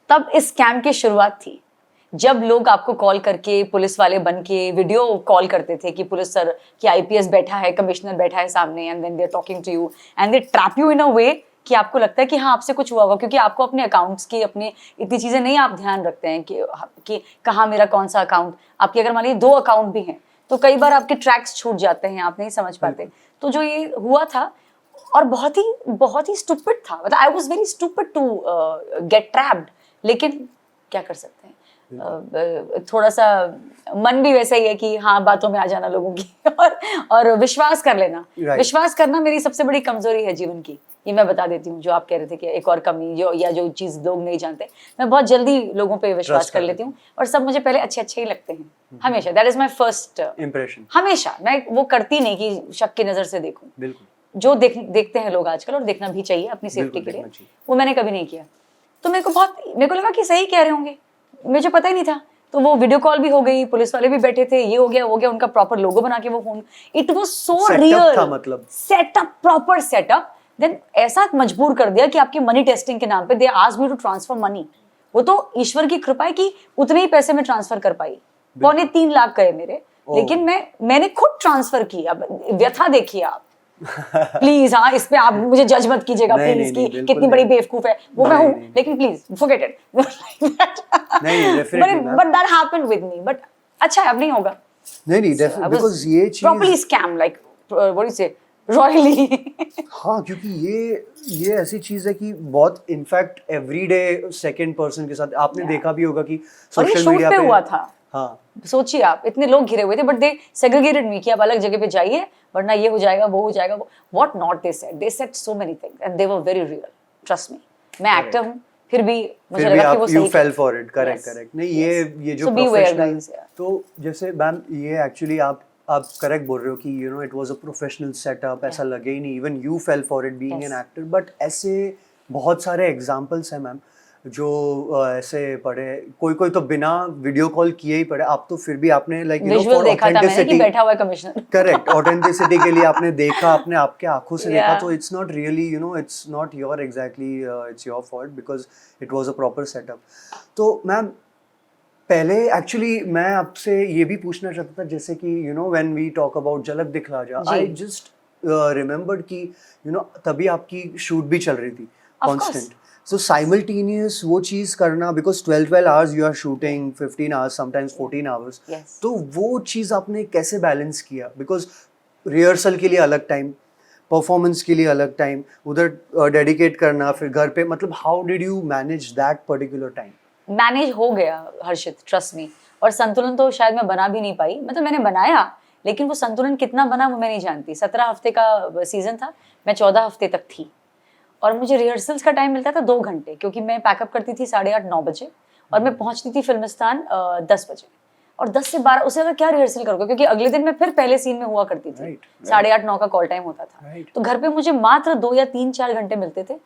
तब इस स्कैम की शुरुआत थी. जब लोग आपको कॉल करके पुलिस वाले बन के वीडियो कॉल करते थे कि पुलिस सर कि आईपीएस बैठा है, कमिश्नर बैठा है सामने, and then they are talking to you and they trap you in a way कि आपको लगता है कि हाँ आपसे कुछ हुआ होगा, क्योंकि आपको अपने अकाउंट्स की, अपनी इतनी चीजें नहीं आप ध्यान रखते हैं कि कहाँ मेरा कौन सा अकाउंट. आपके अगर मान लीजिए 2 अकाउंट भी हैं तो कई बार आपके ट्रैक्स छूट जाते हैं, आप नहीं समझ पाते. तो जो ये हुआ था, और बहुत ही स्टूपिड था. मतलब I was very stupid to get trapped. लेकिन क्या कर सकते हैं, थोड़ा सा मन भी वैसा ही है कि हाँ बातों में आ जाना लोगों की और विश्वास कर लेना. विश्वास करना मेरी सबसे बड़ी कमजोरी है जीवन की. ये मैं बता देती हूँ, जो आप कह रहे थे कि एक और कमी जो चीज लोग नहीं जानते, मैं बहुत जल्दी लोगों पे विश्वास कर लेती हूँ और सब मुझे पहले अच्छे ही लगते हैं हमेशा. That is my first impression. हमेशा मैं वो करती नहीं कि शक की नजर से देखूं. बिल्कुल. जो देखते हैं लोग आजकल, और देखना भी चाहिए अपनी सेफ्टी के लिए, वो मैंने कभी नहीं किया. तो मेरे को लगा कि सही कह रहे होंगे, मुझे पता ही नहीं था. तो वो वीडियो कॉल भी हो गई, पुलिस वाले भी बैठे थे, ये हो गया वो गया, उनका प्रॉपर लोगो बना के वो phone. It was so real, मतलब सेटअप, प्रॉपर सेटअप. देन ऐसा मजबूर कर दिया कि आपकी मनी टेस्टिंग के नाम पे they asked me to transfer money. वो तो ईश्वर की कृपा है कि उतने ही पैसे में ट्रांसफर कर पाई. 2.25 लाख गए मेरे, लेकिन मैंने खुद ट्रांसफर की. अब व्यथा देखिए आप. प्लीज हाँ, इस पे आप मुझे जज मत कीजिएगा प्लीज कि कितनी बड़ी बेवकूफ है वो मैं हूँ, लेकिन please forget it. But that happened with me. But अच्छा है, अब नहीं होगा. नहीं डेफिनेटली, बिकॉज़ ये चीज properly scam, like what do you से, रॉयली. हाँ, क्योंकि ये ऐसी चीज है कि बहुत इनफैक्ट एवरीडे सेकंड पर्सन के साथ आपने देखा भी होगा कि सोशल मीडिया पे हुआ था. हाँ, सोचिए आप, इतने लोग घिरे हुए थे, बट दे सेग्रीगेटेड मी कि आप अलग जगह पे जाइए वरना ये हो जाएगा वो हो जाएगा. What not they said so many things and they were very real. Trust me, मैं एक्टर हूँ, फिर भी मुझे लगा कि वो सही. You fail for it. Correct. नहीं, ये जो प्रोफेशनल, तो जैसे मैम ये एक्चुअली आप करेक्ट बोल रहे हो कि it was a professional setup, ऐसा लगे ही नहीं. Even you fail for it being an actor. But ऐसे बहुत सारे एग्जांपल्स हैं मैम. जो ऐसे पढ़े, कोई कोई तो बिना वीडियो कॉल किए ही पढ़े, आप तो फिर भी आपने like you know visual for देखा था मैंने कि ऑथेंटिसिटी, बैठा हुआ है कमिश्नर। करेक्ट, ऑथेंटिसिटी के लिए आपने देखा, आपने आपके आंखों से देखा, Yeah. तो it's not really you know, it's not your exactly, it's your fault because it was a proper setup. तो मैम पहले एक्चुअली मैं आपसे ये भी पूछना चाहता था, जैसे कि you know when we talk about Jhalak Dikhla Jaa, जी। आई जस्ट रिमेंबर्ड कि यू नो तभी आपकी शूट भी चल रही थी Of कांस्टेंट, सो साइमल्टेनियस वो चीज़ करना, because 12 hours you are shooting, 15 hours, sometimes 14 hours, Yes. तो वो चीज़ आपने कैसे बैलेंस किया? बिकॉज रिहर्सल के लिए अलग टाइम, परफॉर्मेंस के लिए अलग टाइम, उधर डेडिकेट करना, फिर घर पे, मतलब how did you manage that particular time? Manage हो गया हर्षित, ट्रस्ट मी। और संतुलन तो शायद मैं बना भी नहीं पाई, मतलब मैंने बनाया, लेकिन वो संतुलन कितना बना वो मैं नहीं जानती। 17 हफ्ते का सीजन था, मैं 14 हफ्ते तक थी, और मुझे रिहर्सल्स का टाइम मिलता था 2 घंटे, क्योंकि मैं पैकअप करती थी 8:30-9 बजे, और मैं पहुंचती थी फिल्मिस्तान 10 बजे। और 10 से 12, उससे ज़्यादा क्या रिहर्सल करोगे, क्योंकि अगले दिन मैं फिर पहले सीन में हुआ करती थी। Right. 8:30-9 का कॉल टाइम होता था। Right. तो घर पे मुझे मात्र 2 या 3-4 घंटे मिलते थे,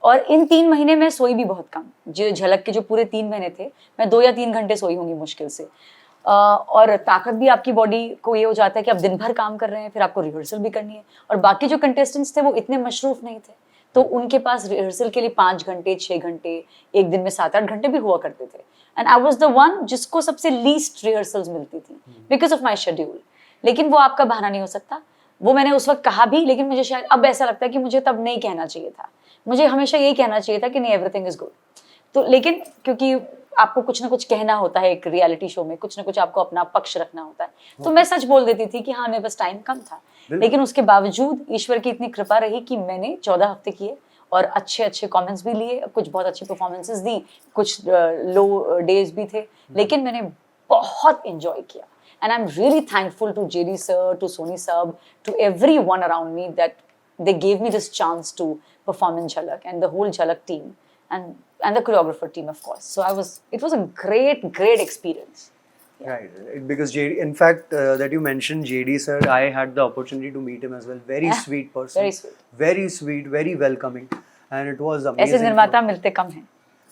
और इन 3 महीने में सोई भी बहुत कम। जो झलक के जो पूरे 3 महीने थे, मैं 2 या 3 घंटे सोई होंगी मुश्किल से। और ताकत भी आपकी बॉडी को ये हो जाता है कि आप दिन भर काम कर रहे हैं, फिर आपको रिहर्सल भी करनी है। और बाकी जो कंटेस्टेंट्स थे वो इतने मशरूफ नहीं थे, तो उनके पास रिहर्सल के लिए 5 घंटे, 6 घंटे, एक दिन में 7-8 घंटे भी हुआ करते थे। And I was the one जिसको सबसे लीस्ट रिहर्सल्स मिलती थी बिकॉज ऑफ माई शेड्यूल। लेकिन वो आपका बहाना नहीं हो सकता। वो मैंने उस वक्त कहा भी, लेकिन मुझे शायद अब ऐसा लगता है कि मुझे तब नहीं कहना चाहिए था। मुझे हमेशा यही कहना चाहिए था कि नहीं, एवरीथिंग इज गुड। तो लेकिन क्योंकि आपको कुछ ना कुछ कहना होता है एक रियलिटी शो में, कुछ ना कुछ आपको अपना पक्ष रखना होता है, तो मैं सच बोल देती थी कि हाँ, मेरे पास टाइम कम था। लेकिन उसके बावजूद ईश्वर की इतनी कृपा रही कि मैंने 14 हफ्ते किए, और अच्छे अच्छे कमेंट्स भी लिए, कुछ बहुत अच्छी परफॉर्मेंसेस दी, कुछ लो डेज भी थे, लेकिन मैंने बहुत एंजॉय किया। And I am really thankful to JD sir, to Sony SAB, to everyone around me that they gave me this chance to perform in Jhalak, and the whole Jhalak team, and the choreographer team, of course. So it was a great experience. Right, because JD, in fact, that you mentioned JD sir, I had the opportunity to meet him as well. Very sweet person. Very sweet. Very sweet, very welcoming, and it was ऐसे amazing. निर्माता मिलते कम हैं।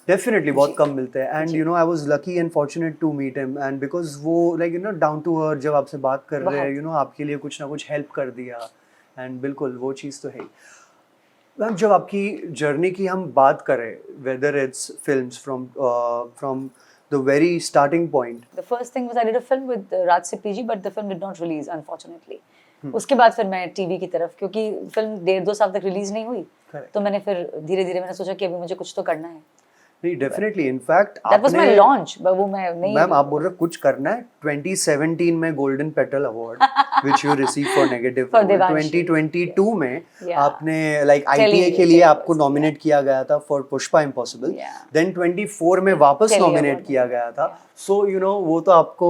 Definitely बहुत कम मिलते हैं, and you know I was lucky and fortunate to meet him, and because वो like you know down to earth, जब आपसे बात कर रहे हैं, you know आपके लिए कुछ ना कुछ help कर दिया, and बिल्कुल वो चीज़ तो है। मैम जब आपकी जर्नी की हम बात करें, whether it's films from the very starting point. The first thing was I did a film with Raj Sippy ji, but the film did not release unfortunately. उसके बाद फिर मैं टीवी की तरफ, क्योंकि फिल्म 1.5-2 साल तक रिलीज नहीं हुई, तो मैंने फिर धीरे धीरे मैंने सोचा कि अभी मुझे कुछ तो करना है। नहीं, definitely, in fact that was my launch, वो मैं नहीं। मैम आप बोल रहे कुछ करना है। 2017 में golden petal award which you receive for negative, 2022 में आपने लाइक आईटीए के लिए आपको नॉमिनेट किया गया था फॉर पुष्पा इम्पॉसिबल, देन 24 में वापस नॉमिनेट किया गया था। सो यू नो वो तो आपको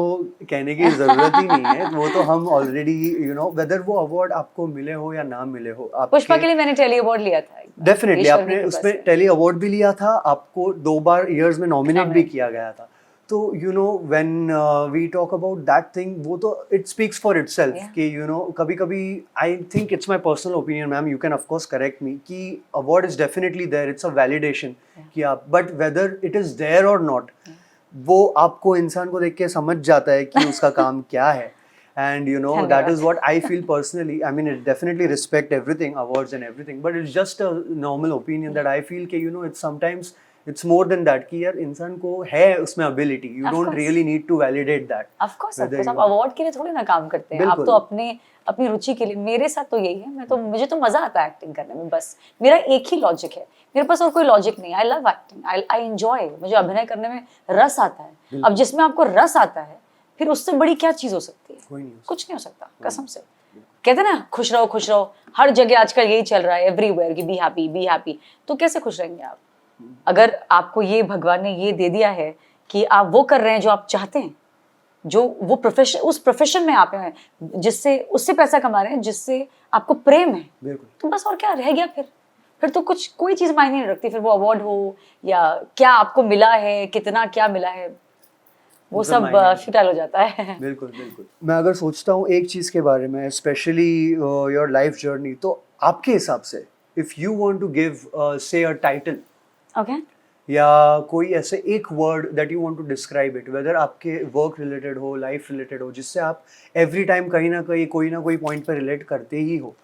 कहने की जरूरत ही नहीं है, वो तो हम ऑलरेडी यू नो वेदर वो अवार्ड आपको मिले हो या ना मिले हो। पुष्पा के लिए मैंने टेली अवार्ड लिया था। डेफिनेटली आपने उसमें टेली अवार्ड भी लिया था, आपको 2 बार ईयर्स में नॉमिनेट भी किया गया था। तो you know when we talk about that thing, वो तो इट स्पीक्स फॉर इटसेल्फ कि यू नो कभी कभी I think it's my personal opinion, ma'am you can of course correct me, कि award is definitely there, it's a validation कि आप, but whether it is there और not, वो आपको इंसान को देख के समझ जाता है कि उसका काम क्या है। And you know that is what I feel personally. I mean, it definitely respect everything, awards and everything, but it's just a normal opinion that I feel कि you know it's sometimes it's more than that कि यार इंसान को है उसमें ability, you don't really need to validate that. Of course आप award के लिए थोड़ी ना काम करते हैं, आप तो अपनी रुचि के लिए। मेरे साथ तो यही है, मुझे तो मजा आता है एक्टिंग करने में, बस मेरा एक ही लॉजिक है, मेरे पास और कोई लॉजिक नहीं। I love acting, I enjoy, मुझे अभिनय करने में रस आता है। अब जिसमें आपको रस आता है, फिर उससे बड़ी क्या चीज हो सकती है? कुछ नहीं हो सकता, कसम से। कहते ना खुश रहो खुश रहो, हर जगह आजकल यही चल रहा है, एवरीवेयर कि बी हैप्पी। तो कैसे खुश रहेंगे आप अगर आपको ये भगवान ने ये दे दिया है कि आप वो कर रहे हैं जो आप चाहते हैं, जो वो प्रोफेशन, उस प्रोफेशन में आप हैं, जिससे उससे पैसा कमा रहे हैं, जिससे आपको प्रेम है, तो बस और क्या रह गया फिर तो कुछ कोई चीज मायने नहीं रखती। फिर वो अवार्ड हो या क्या आपको मिला है, कितना क्या मिला है, वो सब फिटाल हो जाता है। बिल्कुल बिल्कुल। मैं अगर सोचता हूँ एक चीज़ के बारे में, स्पेशली योर लाइफ जर्नी, तो आपके हिसाब से if you want to give say a title, okay, या कोई ऐसे एक word that you want to describe it, whether आपके वर्क रिलेटेड हो, लाइफ रिलेटेड हो, जिससे आप एवरी टाइम कहीं ना कोई पॉइंट पर रिलेट करते ही हो,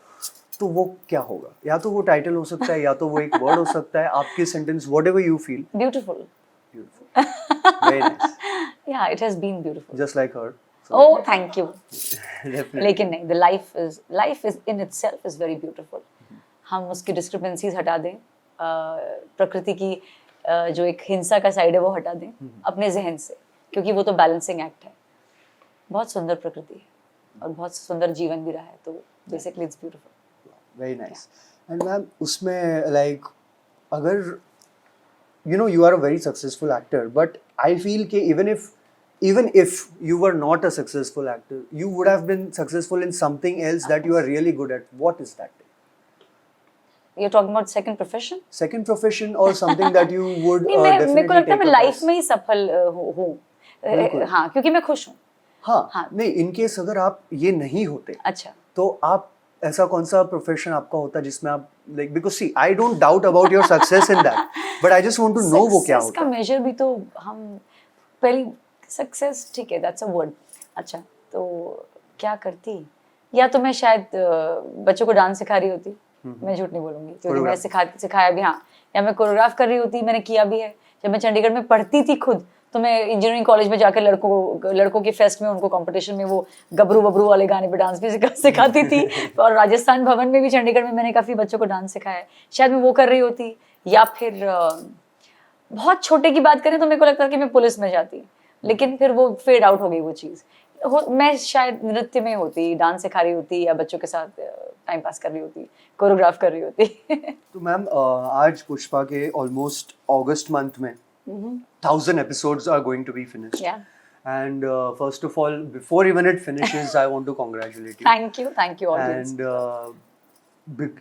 तो वो क्या होगा? या तो वो टाइटल हो सकता है, या तो वो एक वर्ड हो सकता है, आपकी sentence, whatever you feel. Beautiful. Beautiful, very nice, yeah it has been beautiful. Just like her. Oh thank you. Definitely. लेकिन नहीं, the life is in itself is very beautiful. हम उसकी डिस्क्रिपेंसीज हटा दें, प्रकृति की जो एक हिंसा का साइड है वो हटा दें अपने जहन से, क्योंकि वो तो बैलेंसिंग एक्ट है। बहुत सुंदर प्रकृति है और बहुत सुंदर जीवन भी रहा है, तो basically it's beautiful. Very nice. And ma'am, उसमें लाइक अगर you are a very successful actor, but I feel कि even if you were not a successful actor, you would have been successful in something else that you are really good at. What is that? You're talking about second profession? Second profession or something that you would नहीं, मेरे को definitely लगता है take मैं up life as. में ही सफल हूँ। बिल्कुल। हाँ, क्योंकि मैं खुश हूँ। हाँ, हाँ। नहीं, in case अगर आप ये नहीं होते, अच्छा, तो आप ऐसा कौन सा प्रोफेशन आपका होता जिसमें आप like, because see, I don't doubt about your success in that, but I just want to know वो क्या सक्सेस का होता है। मेजर भी तो हम पहली सक्सेस, ठीक है, दैट्स अ वर्ड। अच्छा, तो क्या करती? या तो मैं शायद बच्चों को डांस सिखा रही होती, मैं झूठ नहीं बोलूंगी, क्योंकि मैं सिखाया भी, हाँ। या मैं कोरियोग्राफ कर रही होती, मैंने किया भी है। जब मैं चंडीगढ़ में पढ़ती थी खुद, तो मैं इंजीनियरिंग कॉलेज में जाकर लड़कों के फेस्ट में उनको कंपटीशन में वो गबरू वबरू वाले गाने पे डांस भी सिखाती थी। और राजस्थान भवन में भी, चंडीगढ़ में मैंने काफ़ी बच्चों को डांस सिखाया है। शायद मैं वो कर रही होती, या फिर बहुत छोटे की बात करें तो मेरे को लगता है कि मैं पुलिस में जाती, लेकिन फिर वो फेड आउट हो गई वो चीज़। मैं शायद नृत्य में होती, डांस सिखा रही होती, या बच्चों के साथ टाइम पास कर रही होती, कोरियोग्राफ कर रही होती। तो मैम, आज पुष्पा के ऑलमोस्ट अगस्त मंथ में 1000 episodes are going to be finished. Yeah. And first of all, before even it finishes, I want to congratulate you. Thank you audience. And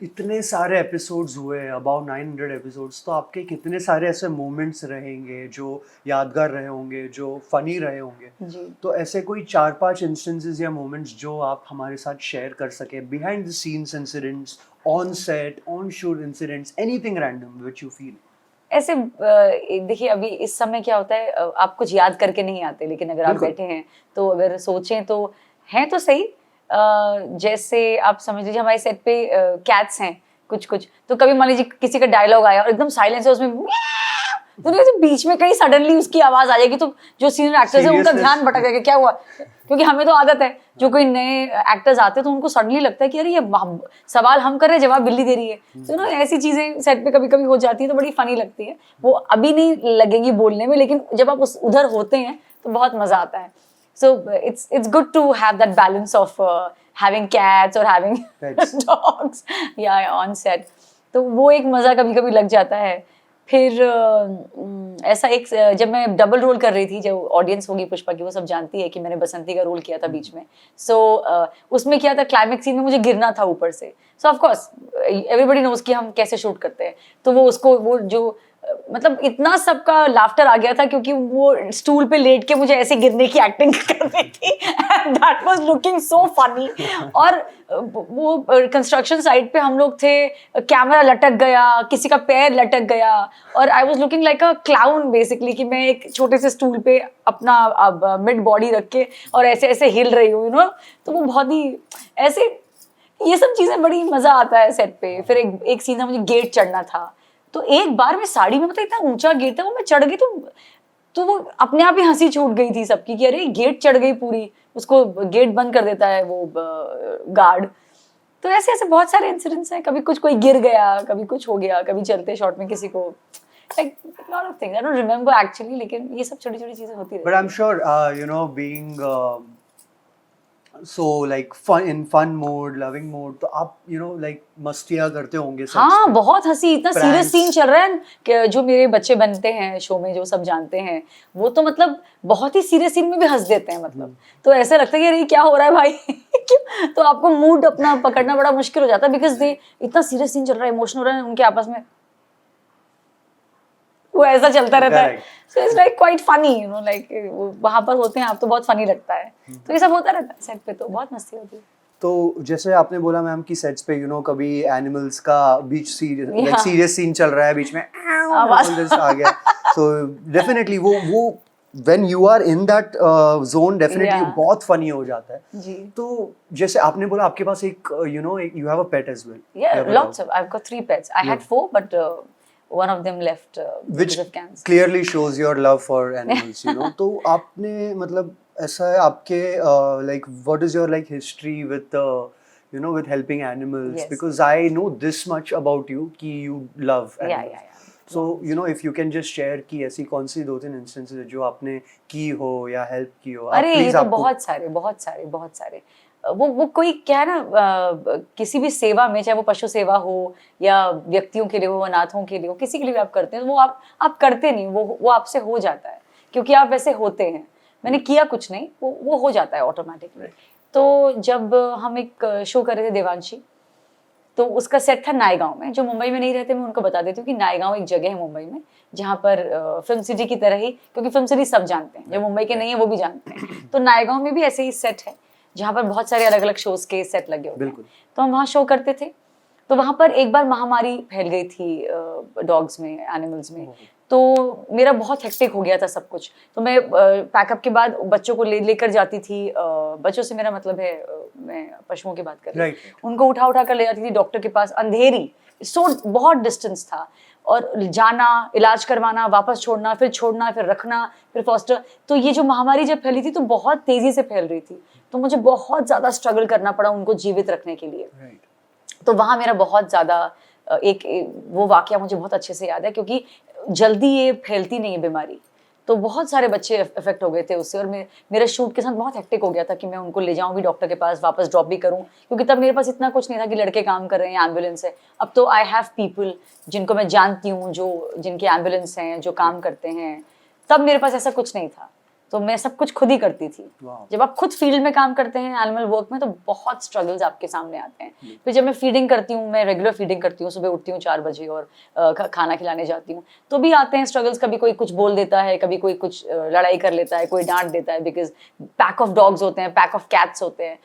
इतने सारे एपिसोड्स हुए, अबाउट 900 एपिसोड्स, तो आपके कितने सारे ऐसे मोमेंट्स रहेंगे जो यादगार रहे होंगे, जो फनी रहे होंगे जी। तो ऐसे कोई 4-5 इंस्टेंसेस या मोमेंट्स जो आप हमारे साथ शेयर कर सके, behind the scenes incidents, on set, on shoot incidents, anything random which you feel. ऐसे देखिए, अभी इस समय क्या होता है, आप कुछ याद करके नहीं आते, लेकिन अगर आप बैठे हैं तो अगर सोचें तो हैं तो सही। जैसे आप समझ लीजिए हमारे सेट पे कैट्स हैं कुछ, तो कभी मान लीजिए किसी का डायलॉग आया और एकदम साइलेंस है उसमें, तो बीच में कहीं सडनली उसकी आवाज आ जाएगी, तो जो सीनियर एक्टर्स है उनका ध्यान भटक जाएगा क्या हुआ, क्योंकि हमें तो आदत है, जो कोई नए एक्टर्स आते हैं तो उनको सडनली लगता है कि अरे ये सवाल हम कर रहे हैं, जवाब बिल्ली दे रही है। तो ना ऐसी चीजें सेट पे कभी कभी हो जाती है, तो बड़ी फनी लगती है। वो अभी नहीं लगेंगी बोलने में, लेकिन जब आप उधर होते हैं तो बहुत मजा आता है। So it's good to have that balance of having cats or having dogs, yeah, on set. तो वो एक मजा कभी कभी लग जाता है। फिर ऐसा एक, जब मैं डबल रोल कर रही थी, जो ऑडियंस होगी पुष्पा की वो सब जानती है कि मैंने बसंती का रोल किया था बीच में। सो उसमें क्या था, क्लाइमेक्स सीन में मुझे गिरना था ऊपर से। So of course everybody knows कि हम कैसे शूट करते हैं, तो वो जो मतलब इतना सबका लाफ्टर आ गया था, क्योंकि वो स्टूल पे लेट के मुझे ऐसे गिरने की एक्टिंग कर रही थी, and that was looking so funny. और वो कंस्ट्रक्शन साइट पे हम लोग थे, कैमरा लटक गया, किसी का पैर लटक गया, और I was looking like a clown basically, कि मैं एक छोटे से स्टूल पे अपना मिड बॉडी रख के और ऐसे ऐसे हिल रही हूँ, तो वो बहुत ही ऐसे, ये सब चीजें बड़ी मजा आता है सेट पे। फिर एक सीन था, मुझे गेट चढ़ना था, तो एक बार मैं साड़ी में, मतलब इतना ऊंचा गेट था, वो मैं चढ़ गई, तो वो अपने आप ही हंसी छूट गई थी सबकी कि अरे गेट चढ़ गई पूरी, उसको गेट बंद कर देता है वो गार्ड। तो ऐसे ऐसे बहुत सारे इंसिडेंट्स हैं, कभी कोई गिर गया, कभी कुछ हो गया, कभी चलते शॉट में किसी को, like a lot of things I don't remember actually, लेकिन ये सब छोटी छोटी चीजें होती रहती हैं। But I'm sure being so like fun mode, loving mode, तो आप like मस्तियाँ करते होंगे sets हाँ, पे। बहुत हंसी, इतना सीरियस Pranks. सीन चल रहा है कि जो मेरे बच्चे बनते हैं शो में, जो सब जानते हैं, वो तो मतलब बहुत ही सीरियस सीन में भी हंस देते हैं, मतलब तो ऐसा लगता है कि अरे क्या हो रहा है भाई। क्यों? तो आपको मूड अपना पकड़ना बड़ा मुश्किल हो जाता है, बिकॉज दे इतना सीरियस सीन चल रहा है, इमोशनल हो रहा है उनके आपस में, वो ऐसा चलता रहता है। So it's like quite funny, like वहां पर होते हैं आप तो बहुत फनी लगता है। तो ये सब होता रहता है सेट पे, तो बहुत मस्ती होती है। तो जैसे आपने बोला मैम कि सेट्स पे कभी एनिमल्स का बीच सीरियस सीन चल रहा है, बीच में आवाज आ गया, तो डेफिनेटली वो when you are in that zone definitely बहुत फनी हो जाता है जी। तो जैसे आपने बोला आपके पास एक you have a pet as well. Yeah, lots of. I've got 3 pets. I had 4, but one of them left which because of cancer. clearly shows your love for animals, तो आपने मतलब ऐसा है आपके like what is your like history with with helping animals? Yes. Because I know this much about you कि you love animals. Yeah. So if you can just share कि ऐसी कौन सी 2-3 instances है जो आपने की हो या हेल्प की हो। अरे ये तो बहुत सारे वो कोई क्या है ना, किसी भी सेवा में, चाहे वो पशु सेवा हो या व्यक्तियों के लिए हो, अनाथों के लिए हो, किसी के लिए भी आप करते हैं, वो आप करते नहीं, वो आपसे हो जाता है क्योंकि आप वैसे होते हैं। मैंने किया कुछ नहीं, वो हो जाता है ऑटोमेटिकली। तो जब हम एक शो कर रहे थे देवांशी, तो उसका सेट था नायगांव में। जो मुंबई में नहीं रहते मैं उनको बता देती हूँ कि नायगांव एक जगह है मुंबई में जहाँ पर फिल्म सिटी की तरह ही, क्योंकि फिल्म सिटी सब जानते हैं, जो मुंबई के नहीं है वो भी जानते हैं, तो नायगांव में भी ऐसे ही सेट है जहाँ पर बहुत सारे अलग अलग शोज के सेट लगे होते हैं। तो हम वहाँ शो करते थे, तो वहाँ पर एक बार महामारी फैल गई थी डॉग्स में, एनिमल्स में, तो मेरा बहुत हेक्टिक हो गया था सब कुछ। तो मैं पैकअप के बाद बच्चों को लेकर जाती थी, बच्चों से मेरा मतलब है मैं पशुओं की बात कर रही हूँ, उनको उठा कर ले जाती थी डॉक्टर के पास, अंधेरी, बहुत डिस्टेंस था, और जाना, इलाज करवाना, वापस छोड़ना, फिर रखना, फिर फॉस्टर। तो ये जो महामारी जब फैली थी तो बहुत तेजी से फैल रही थी, तो मुझे बहुत ज्यादा स्ट्रगल करना पड़ा उनको जीवित रखने के लिए। तो वहाँ मेरा बहुत ज्यादा वो वाकया मुझे बहुत अच्छे से याद है, क्योंकि जल्दी ये फैलती नहीं है बीमारी, तो बहुत सारे बच्चे इफेक्ट हो गए थे उससे, और मेरा शूट के साथ बहुत हेक्टिक हो गया था कि मैं उनको ले जाऊं भी डॉक्टर के पास, वापस ड्रॉप भी करूं, क्योंकि तब मेरे पास इतना कुछ नहीं था कि लड़के काम कर रहे हैं, एम्बुलेंस है। अब तो आई हैव पीपल जिनको मैं जानती हूँ, जिनके एम्बुलेंस हैं, जो काम करते हैं। तब मेरे पास ऐसा कुछ नहीं था, तो मैं सब कुछ खुद ही करती थी। जब आप खुद फील्ड में काम करते हैं एनिमल वर्क में, तो बहुत स्ट्रगल्स आपके सामने आते हैं। फिर जब मैं फीडिंग करती हूँ, मैं रेगुलर फीडिंग करती हूँ, सुबह उठती हूँ 4 बजे और खाना खिलाने जाती हूँ, तो भी आते हैं स्ट्रगल्स। कभी कोई कुछ बोल देता है, कभी कोई कुछ लड़ाई कर लेता है, कोई डांट देता है, बिकॉज पैक ऑफ डॉग्स होते हैं, पैक ऑफ कैट्स होते हैं।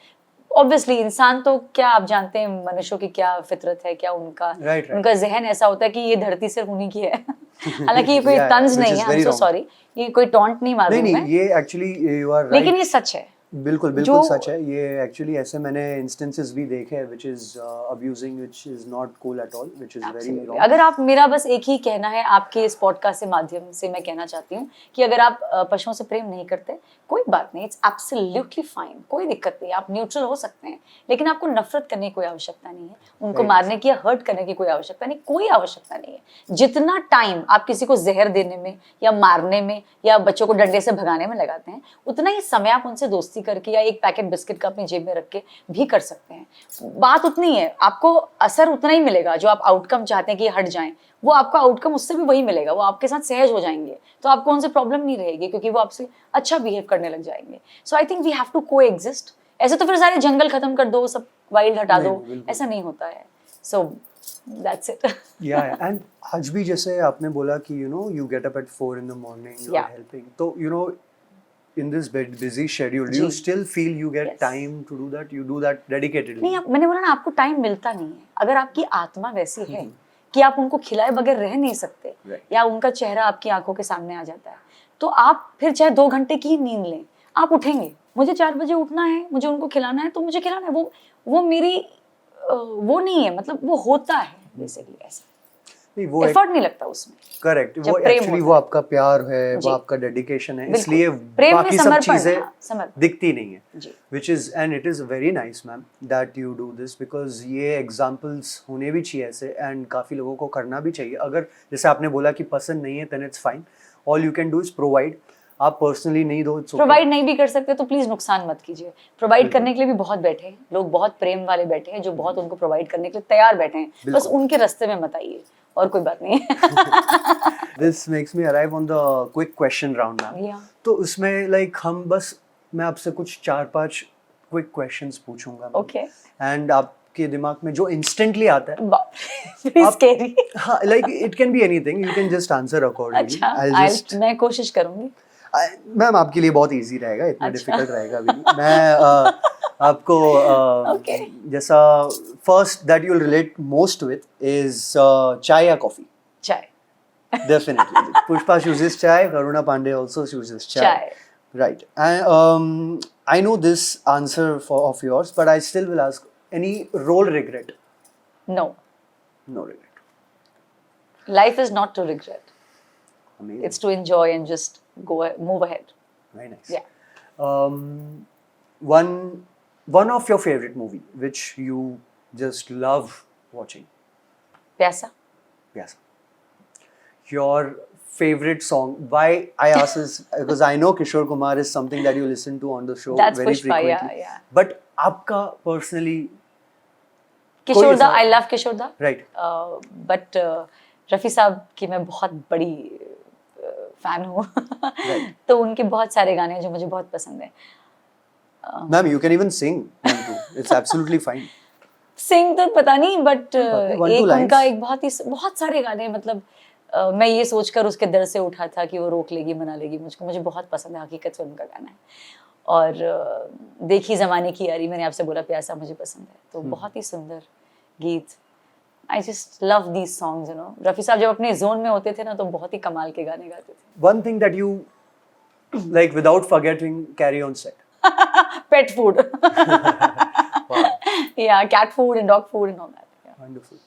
ऑब्वियसली इंसान तो क्या, आप जानते हैं मनुष्यों की क्या फितरत है, क्या उनका जहन ऐसा होता है कि ये धरती सिर्फ उन्हीं की है। हालांकि ये कोई तंज नहीं है, आई एम सो सॉरी, ये कोई टॉन्ट नहीं मार रही हूं मैं, ये एक्चुअली यू आर राइट, लेकिन ये सच है। बिल्कुल सच है ये। एक्चुअली ऐसे मैंने इंस्टेंसेस भी देखे हैं which is abusing, which is not cool at all, which is very wrong. अगर आप, मेरा बस एक ही कहना है आपके इस पॉडकास्ट से माध्यम से मैं कहना चाहती हूँ कि अगर आप पशुओं से प्रेम नहीं करते, कोई बात नहीं, इट्स एब्सोल्युटली फाइन, कोई दिक्कत नहीं, आप न्यूट्रल हो सकते हैं, लेकिन आपको नफरत करने की कोई आवश्यकता नहीं है, उनको मारने की या हर्ट करने की कोई आवश्यकता नहीं, कोई आवश्यकता नहीं है। जितना टाइम आप किसी को जहर देने में या मारने में या बच्चों को डंडे से भगाने में लगाते हैं, उतना ही समय आप उनसे दोस्ती करके या एक पैकेट बिस्किट का अपनी जेब में रख के भी कर सकते हैं। बात उतनी है, आपको असर उतना ही मिलेगा जो आप आउटकम चाहते हैं कि हट जाएं, वो आपका आउटकम उससे भी वही मिलेगा, वो आपके साथ सहज हो जाएंगे, तो आपको उनसे प्रॉब्लम नहीं रहेगी, क्योंकि वो आपसे अच्छा बिहेव करने लग जाएंगे। So I think we have to coexist. ऐसे तो फिर सारे जंगल खत्म कर दो, सब वाइल्ड हटा दो, ऐसा नहीं होता है। So that's it. या एंड आज भी जैसे आपने बोला कि you get up at 4 in the morning, you are helping, तो in this busy schedule, do you still feel you get time to do that? You do that dedicatedly? नहीं, मैंने बोला ना, आपको टाइम मिलता नहीं है। अगर आपकी आत्मा वैसी है कि आप उनको खिलाए बगैर रह नहीं सकते, या उनका चेहरा आपकी आंखों के सामने आ जाता है, तो आप फिर चाहे 2 घंटे की नींद लें, आप उठेंगे। मुझे 4 बजे उठना है, मुझे उनको खिलाना है, तो मुझे खिलाना है। वो मेरी वो नहीं है, मतलब वो होता है बेसिकली ऐसा, वो एफर्ट नहीं लगता उसमें। करेक्ट, वो एक्चुअली वो आपका प्यार है, वो आपका डेडिकेशन है, इसलिए बाकी सब चीजें दिखती नहीं है, which is and it is very nice ma'am that you do this, because ये एग्जांपल्स होने भी चाहिए ऐसे, एंड काफी लोगों को करना भी चाहिए। अगर जैसे आपने बोला कि पसंद नहीं है, then it's fine, all you can do is provide। आप पर्सनली नहीं दो, प्रोवाइड नहीं भी कर सकते तो प्लीज नुकसान मत कीजिए। प्रोवाइड करने के लिए भी बहुत बैठे हैं लोग, बहुत प्रेम वाले बैठे हैं जो बहुत उनको प्रोवाइड करने के लिए तैयार बैठे हैं, बस उनके रास्ते में मत आइए, और कोई बात नहीं है। This makes me arrive on the quick question round ma'am. तो उसमें लाइक हम बस, मैं आपसे कुछ 4-5 क्विक क्वेश्चंस पूछूंगा, ओके, एंड आपके दिमाग में जो इंस्टेंटली आता है, स्कैरी, हाँ, like it can be anything, you can just answer accordingly. अच्छा, मैं कोशिश करूंगी मैम, आपके लिए बहुत इजी रहेगा, इतना डिफिकल्ट रहेगा भी नहीं। मैं आपको Okay. जैसा first that you will relate most with is चाय या कॉफी? चाय. Definitely. Pushpa chooses chai, Karuna Pandey also chooses chai. Chai. Right. I know this answer of yours, but I still will ask, any role regret? No. No regret. Life is not to regret. Amazing. It's to enjoy and just move ahead. Very nice. Yeah. One of your favorite movie, which you just love watching? प्यासा. Yes. Your favorite song? Why I ask is because I know Kishore Kumar is something that you listen to on the show That's very Pushpa, frequently. yeah. But आपका personally किशोर दा, ऐसा- I love किशोर दा. right? But Rafi साहब की मैं बहुत बड़ी fan हूँ. तो उनके बहुत सारे गाने हैं जो मुझे बहुत पसंद है. Ma'am, you can even sing one too. It's absolutely fine. सिंग तो पता नहीं, बट one, एक two lines. उनका एक बहुत सारे गाने, मतलब मैं ये सोचकर उसके दर से उठा था कि वो रोक लेगी मना लेगी मुझको. मुझे बहुत पसंद है, हकीकत से उनका गाना है. और देखी ज़माने की यारी, मैंने आपसे बोला प्यासा मुझे पसंद है. तो बहुत ही सुंदर गीत. I just love these songs, you know. Rafi साहब जब अपने जोन में होते थे ना तो बहुत ही कमाल के गाने गाते थे. One thing that you like without forgetting carry on set. Pet food. Wow. Yeah, cat food and dog food and all that. Yeah. Wonderful.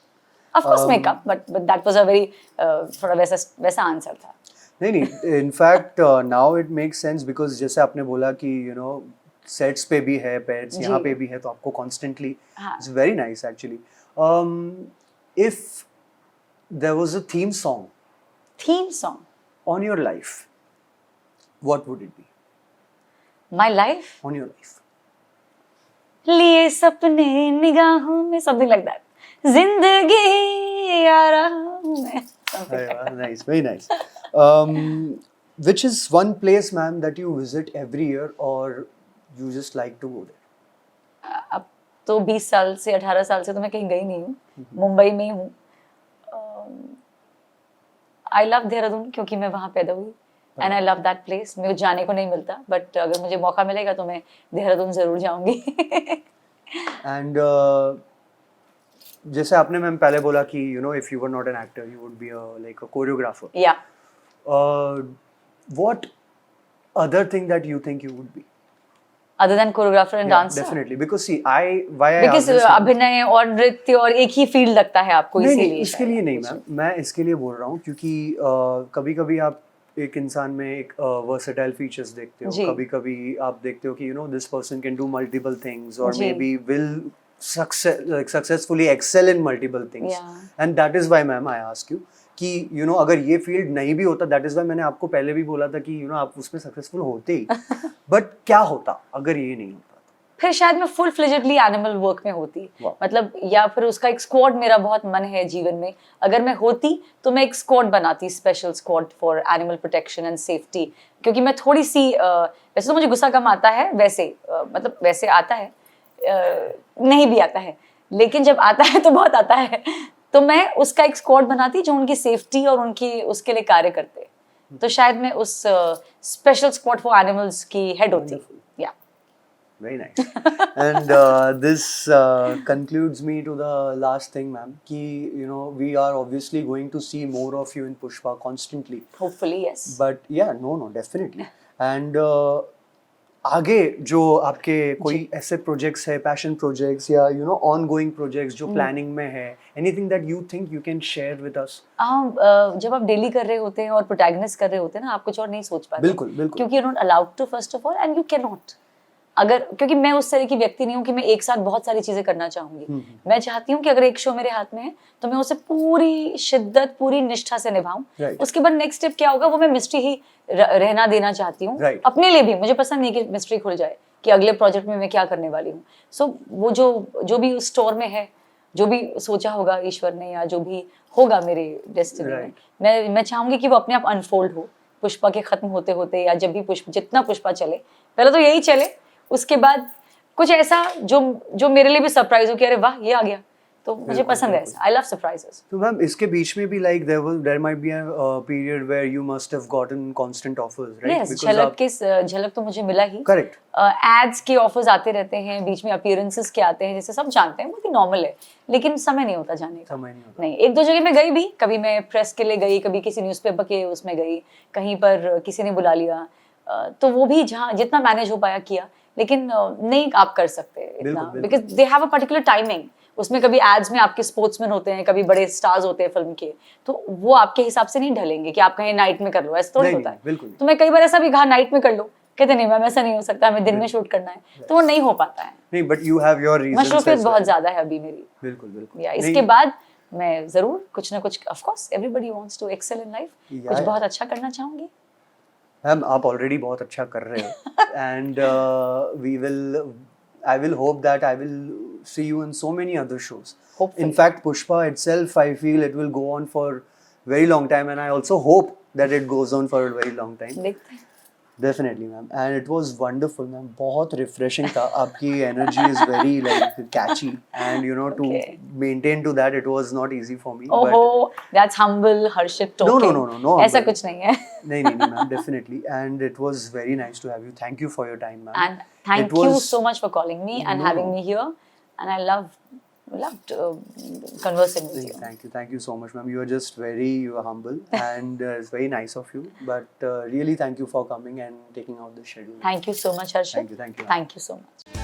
Of course makeup, but that was a very थोड़ा वैसा answer था. नहीं, in fact now it makes sense because जैसे आपने बोला कि you know sets पे भी है pets, यहाँ पे भी है, तो आपको constantly हाँ. it's very nice actually. If there was a theme song Theme song. on your life, what would it be? My life. On your life. लिए सपने निगाहों में, something like that. जिंदगी आ रहा हूँ मैं. Something like that. Nice, very nice. Which is one place, ma'am, that you visit every year or you just like to go there? अब तो 20 साल से 18 साल से तो मैं कहीं गई नहीं हूँ. मुंबई में ही हूँ. आई लव देहरादून क्योंकि मैं वहाँ पैदा हुई. And I love that place. मुझे जाने को नहीं मिलता, बट अगर मुझे मौका मिलेगा तो मैं देहरादून जरूर जाऊंगी. एंड जैसे आपने मैम पहले बोला कि you know if you were not an actor you would be like a choreographer. Yeah. What other thing that you think you would be? Other than choreographer and dancer. Definitely because see I because अभिनय और नृत्य और एक ही field लगता है आपको, इसीलिए. नहीं, इसके लिए नहीं मैम, मैं इसके लिए बोल रहा हूँ क्योंकि कभी-कभी आप एक इंसान में एक वर्सेटाइल फीचर्स देखते हो. कभी-कभी आप देखते हो कि you know this person can do multiple things और maybe will successfully excel in multiple things. And that is why ma'am I ask you कि you know अगर ये फील्ड नहीं भी होता, that is why मैंने आपको पहले भी बोला था कि you know आप उसमें सक्सेसफुल होते ही. बट क्या होता अगर ये नहीं होता? फिर शायद मैं फुल फ्लेजेडली एनिमल वर्क में होती. मतलब या फिर उसका एक स्क्वाड, मेरा बहुत मन है जीवन में, अगर मैं होती तो मैं एक स्क्वाड बनाती, special squad for animal protection and safety. क्योंकि मैं थोड़ी सी वैसे तो मुझे गुस्सा कम आता है, वैसे मतलब वैसे आता है, नहीं भी आता है, लेकिन जब आता है तो बहुत आता है. तो मैं उसका एक स्क्वाड बनाती जो उनकी सेफ्टी और उनकी उसके लिए कार्य करते. तो शायद मैं उस स्पेशल स्क्वाड फॉर एनिमल्स की हेड होती. या. Very nice. And this concludes me to the last thing, ma'am. Ki, you know, we are obviously going to see more of you in Pushpa constantly. Hopefully, yes. But yeah, no, definitely. And आगे जो आपके कोई ऐसे projects है, passion projects या you know ongoing projects जो planning में है, anything that you think you can share with us? जब आप डेली कर रहे होते हैं और प्रोटैगनिस्ट कर रहे होते हैं ना, आप कुछ और नहीं सोच पाते. बिल्कुल बिल्कुल. क्योंकि you are not allowed to, first of all, and you can not. अगर क्योंकि मैं उस तरह की व्यक्ति नहीं हूँ कि मैं एक साथ बहुत सारी चीजें करना चाहूंगी. मैं चाहती हूँ कि अगर एक शो मेरे हाथ में है तो मैं उसे पूरी शिद्दत, पूरी निष्ठा से निभाऊं. उसके बाद नेक्स्ट स्टेप क्या होगा वो मैं मिस्ट्री ही रहना देना चाहती हूँ. अपने लिए भी मुझे पसंद नहीं कि मिस्ट्री खुल जाए कि अगले प्रोजेक्ट में मैं क्या करने वाली हूँ. सो वो जो भी उस स्टोर में है, जो भी सोचा होगा ईश्वर ने या जो भी होगा मेरे डेस्टिनी में, मैं चाहूंगी कि वो अपने आप अनफोल्ड हो. पुष्पा के खत्म होते होते या जब भी जितना पुष्पा चले, पहले तो यही चले, उसके बाद कुछ ऐसा जो मेरे लिए भी सरप्राइज हो कि अरे वाह ये आ गया, तो मुझे बिल्कुल, पसंद है बिल्कुल। ऐसा, आई लव सरप्राइजेस। तो मैम इसके बीच में भी like there might be a period where you must have gotten constant offers, right? Yes, Jhalak तो मुझे मिला ही। करेक्ट। एड्स के ऑफर्स आते रहते हैं, बीच में अपीयरेंसेस के आते हैं, जैसे सब जानते हैं, बहुत ही नॉर्मल है, लेकिन समय नहीं होता जाने का। समय नहीं होता। नहीं, एक दो जगह मैं गई भी, कभी मैं प्रेस के लिए गई, कभी किसी न्यूज़पेपर के उसमें गई, कहीं पर किसी ने बुला लिया, तो वो भी जहाँ जितना मैनेज हो पाया किया, लेकिन नहीं आप कर सकते इतना, बिल्कुल, because they have a particular timing. उसमें कभी एड्स में आपके स्पोर्ट्समैन होते हैं, कभी बड़े स्टार्स होते हैं फिल्म के, तो वो आपके हिसाब से नहीं ढलेंगे कि आप कहीं नाइट में कर लो, ऐसा थोड़ी नहीं, होता नहीं, है। बिल्कुल। तो मैं कई बार ऐसा भी कहा नाइट में कर लो, कहते नहीं मैम ऐसा नहीं हो सकता, हमें दिन में शूट करना है, तो वो नहीं हो पाता है। नहीं, but you have your reasons मशरूफियत बहुत ज्यादा है अभी मेरी। बिल्कुल, बिल्कुल। या नहीं, इसके बाद मैं जरूर कुछ ना कुछ, of course everybody wants to excel in life, कुछ या बहुत अच्छा करना चाहूंगी। मैम आप ऑलरेडी बहुत अच्छा कर रहे हो and we will I will hope that I will see you in so many other shows. Hopefully. In fact, Pushpa itself, I feel it will go on for very long time, and I also hope that it goes on for a very long time. देखते हैं। Definitely, ma'am. And it was wonderful, ma'am. बहुत refreshing था. आपकी energy is very like catchy, and you know Okay. to maintain to that, it was not easy for me. ओहो, that's humble Harshit No, talking। no, ऐसा humble. कुछ नहीं है। नहीं, ma'am. Definitely, and it was very nice to have you. Thank you for your time, ma'am. And thank It you was- so much for calling me and No, having no. me here, and I loved conversing with you. Thank you so much, ma'am. You are just you are humble, and it's very nice of you. But really, thank you for coming and taking out the schedule. Thank you so much, Harshit. Thank you. Thank you so much.